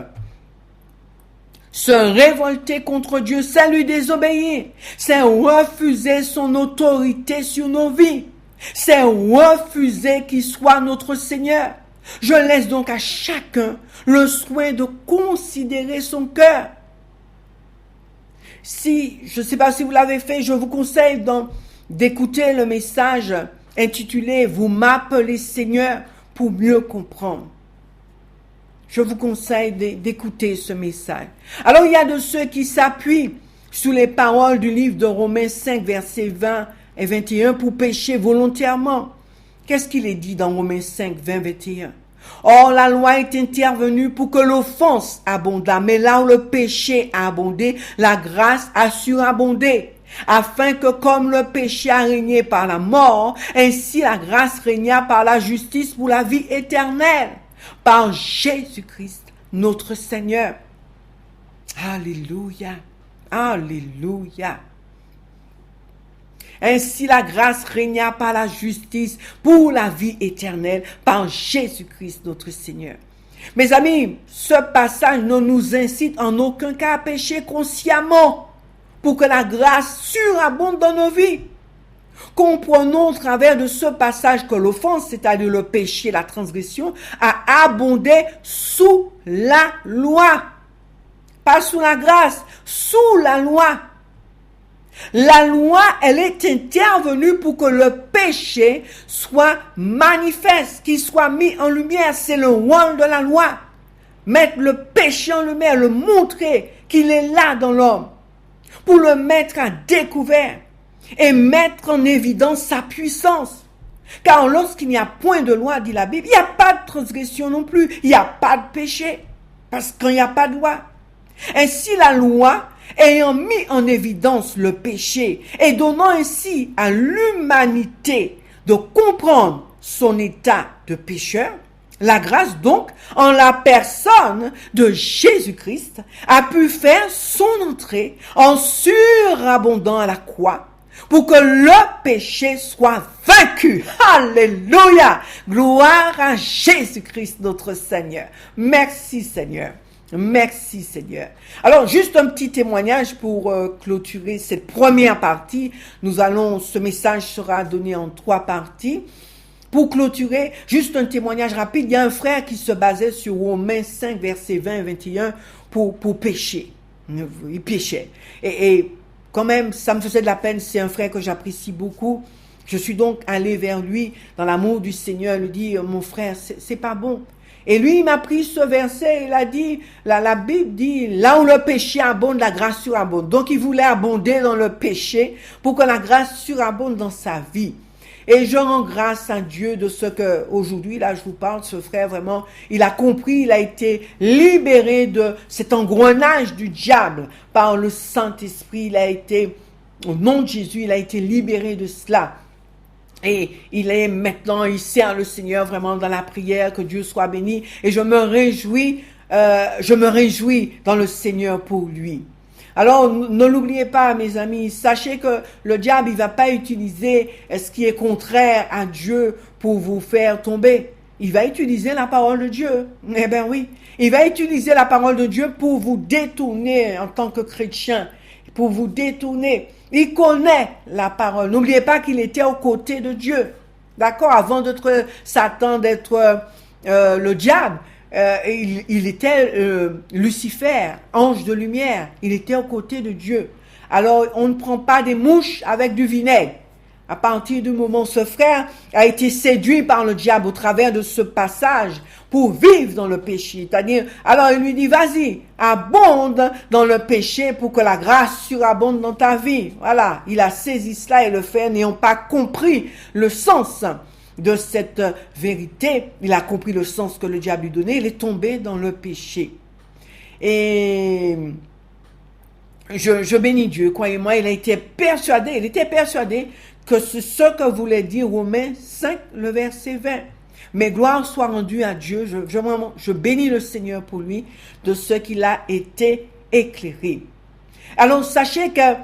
Se révolter contre Dieu, c'est lui désobéir. C'est refuser son autorité sur nos vies. C'est refuser qu'il soit notre Seigneur. Je laisse donc à chacun le soin de considérer son cœur. Si, je ne sais pas si vous l'avez fait, je vous conseille d'écouter le message intitulé « Vous m'appelez Seigneur » pour mieux comprendre. Je vous conseille d'écouter ce message. Alors, il y a de ceux qui s'appuient sur les paroles du livre de Romains 5, versets 20 et 21 pour pécher volontairement. Qu'est-ce qu'il est dit dans Romains 5, 20, 21? Or, la loi est intervenue pour que l'offense abondât, mais là où le péché a abondé, la grâce a surabondé, afin que comme le péché a régné par la mort, ainsi la grâce régna par la justice pour la vie éternelle, par Jésus-Christ, notre Seigneur. Alléluia, alléluia. Ainsi la grâce régna par la justice pour la vie éternelle par Jésus-Christ notre Seigneur. Mes amis, ce passage ne nous incite en aucun cas à pécher consciemment pour que la grâce surabonde dans nos vies. Comprenons au travers de ce passage que l'offense, c'est-à-dire le péché, la transgression, a abondé sous la loi. Pas sous la grâce, sous la loi. La loi, elle est intervenue pour que le péché soit manifeste, qu'il soit mis en lumière. C'est le rôle de la loi. Mettre le péché en lumière, le montrer qu'il est là dans l'homme, pour le mettre à découvert et mettre en évidence sa puissance. Car lorsqu'il n'y a point de loi, dit la Bible, il n'y a pas de transgression non plus, il n'y a pas de péché, parce qu'il n'y a pas de loi. Ainsi la loi, ayant mis en évidence le péché et donnant ainsi à l'humanité de comprendre son état de pécheur, la grâce donc, en la personne de Jésus-Christ, a pu faire son entrée en surabondant à la croix pour que le péché soit vaincu. Alléluia! Gloire à Jésus-Christ notre Seigneur. Merci Seigneur. Merci Seigneur. Alors, juste un petit témoignage pour clôturer cette première partie. Ce message sera donné en 3 parties. Pour clôturer, juste un témoignage rapide. Il y a un frère qui se basait sur Romains 5, versets 20 et 21 pour pécher. Il péchait. Et quand même, ça me faisait de la peine. C'est un frère que j'apprécie beaucoup. Je suis donc allé vers lui dans l'amour du Seigneur. Il lui dit, mon frère, c'est pas bon. Et lui, il m'a pris ce verset, il a dit, la Bible dit, là où le péché abonde, la grâce surabonde. Donc, il voulait abonder dans le péché pour que la grâce surabonde dans sa vie. Et je rends grâce à Dieu de ce que, aujourd'hui, là, je vous parle, ce frère, vraiment, il a compris, il a été libéré de cet engrenage du diable par le Saint-Esprit. Il a été, au nom de Jésus, il a été libéré de cela. Et il sert le Seigneur vraiment dans la prière, que Dieu soit béni. Et je me réjouis dans le Seigneur pour lui. Alors, ne l'oubliez pas, mes amis, sachez que le diable, il va pas utiliser ce qui est contraire à Dieu pour vous faire tomber. Il va utiliser la parole de Dieu. Eh bien oui, il va utiliser la parole de Dieu pour vous détourner en tant que chrétien, pour vous détourner. Il connaît la parole. N'oubliez pas qu'il était aux côtés de Dieu. D'accord? Avant d'être Satan, d'être le diable, il était Lucifer, ange de lumière. Il était aux côtés de Dieu. Alors, on ne prend pas des mouches avec du vinaigre. À partir du moment où ce frère a été séduit par le diable au travers de ce passage pour vivre dans le péché, c'est-à-dire, alors il lui dit, vas-y, abonde dans le péché pour que la grâce surabonde dans ta vie. Voilà, il a saisi cela et le fait, n'ayant pas compris le sens de cette vérité, il a compris le sens que le diable lui donnait, il est tombé dans le péché. Et je bénis Dieu, croyez-moi, il était persuadé que c'est ce que voulait dire Romains 5, le verset 20. Mais gloire soit rendue à Dieu, je bénis le Seigneur pour lui, de ce qu'il a été éclairé. Alors sachez que,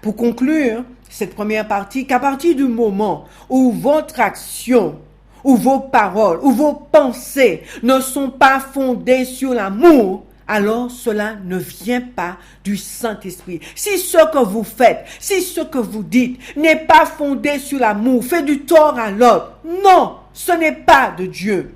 pour conclure cette première partie, qu'à partir du moment où votre action, ou vos paroles, ou vos pensées ne sont pas fondées sur l'amour, alors cela ne vient pas du Saint-Esprit. Si ce que vous faites, si ce que vous dites n'est pas fondé sur l'amour, fait du tort à l'autre, non, ce n'est pas de Dieu.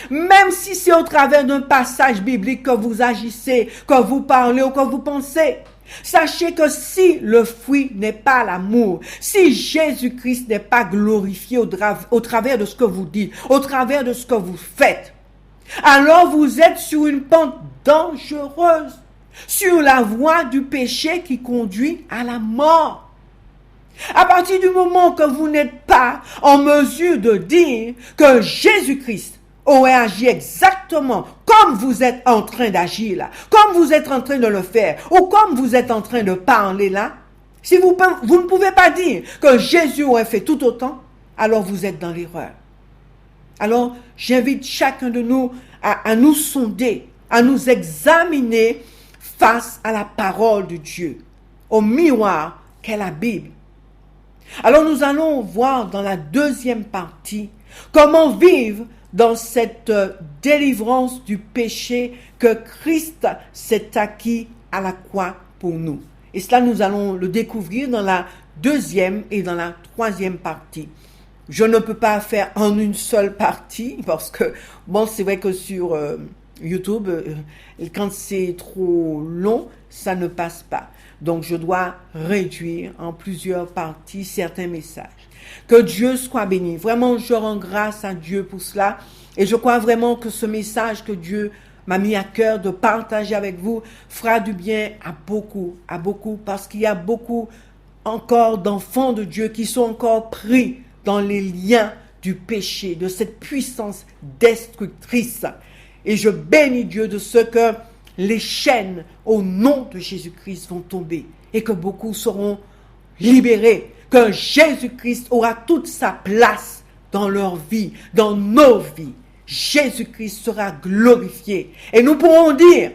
Même si c'est au travers d'un passage biblique que vous agissez, que vous parlez ou que vous pensez, Sachez que si le fruit n'est pas l'amour, si Jésus-Christ n'est pas glorifié au travers de ce que vous dites, au travers de ce que vous faites, alors vous êtes sur une pente dangereuse, sur la voie du péché qui conduit à la mort. À partir du moment que vous n'êtes pas en mesure de dire que Jésus-Christ aurait agi exactement comme vous êtes en train d'agir là, comme vous êtes en train de le faire, ou comme vous êtes en train de parler là, si vous ne pouvez pas dire que Jésus aurait fait tout autant, alors vous êtes dans l'erreur. Alors, j'invite chacun de nous à nous sonder, à nous examiner face à la parole de Dieu, au miroir qu'est la Bible. Alors, nous allons voir dans la deuxième partie comment vivre dans cette délivrance du péché que Christ s'est acquis à la croix pour nous. Et cela, nous allons le découvrir dans la deuxième et dans la troisième partie. Je ne peux pas faire en une seule partie parce que, bon, c'est vrai que sur YouTube, quand c'est trop long, ça ne passe pas. Donc, je dois réduire en plusieurs parties certains messages. Que Dieu soit béni. Vraiment, je rends grâce à Dieu pour cela. Et je crois vraiment que ce message que Dieu m'a mis à cœur de partager avec vous fera du bien à beaucoup, parce qu'il y a beaucoup encore d'enfants de Dieu qui sont encore pris dans les liens du péché, de cette puissance destructrice. Et je bénis Dieu de ce que les chaînes au nom de Jésus-Christ vont tomber et que beaucoup seront libérés, que Jésus-Christ aura toute sa place dans leur vie, dans nos vies. Jésus-Christ sera glorifié et nous pourrons dire,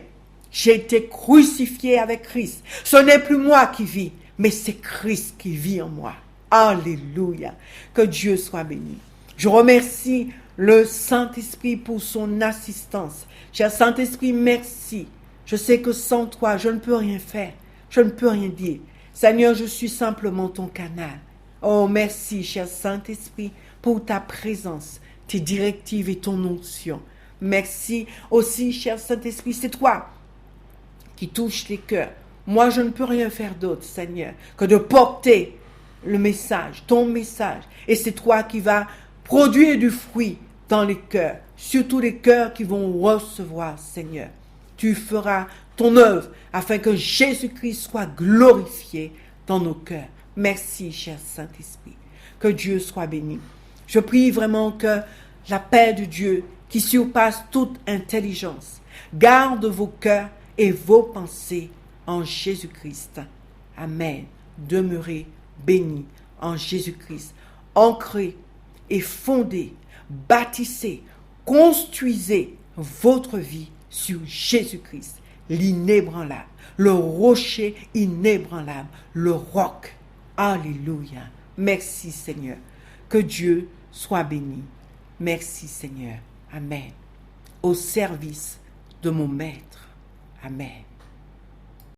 j'ai été crucifié avec Christ. Ce n'est plus moi qui vis, mais c'est Christ qui vit en moi. Alléluia. Que Dieu soit béni. Je remercie le Saint-Esprit pour son assistance. Cher Saint-Esprit, merci. Je sais que sans toi, je ne peux rien faire. Je ne peux rien dire. Seigneur, je suis simplement ton canal. Oh, merci, cher Saint-Esprit, pour ta présence, tes directives et ton onction. Merci aussi, cher Saint-Esprit, c'est toi qui touches les cœurs. Moi, je ne peux rien faire d'autre, Seigneur, que de porter le message, ton message. Et c'est toi qui vas produire du fruit dans les cœurs, surtout les cœurs qui vont recevoir, Seigneur. Tu feras ton œuvre afin que Jésus-Christ soit glorifié dans nos cœurs. Merci, cher Saint-Esprit. Que Dieu soit béni. Je prie vraiment que la paix de Dieu, qui surpasse toute intelligence, garde vos cœurs et vos pensées en Jésus-Christ. Amen. Demeurez bénis en Jésus-Christ. Ancrez et fondez, bâtissez, construisez votre vie sur Jésus-Christ, l'inébranlable, le rocher inébranlable, le roc. Alléluia. Merci Seigneur. Que Dieu soit béni. Merci Seigneur. Amen. Au service de mon Maître. Amen.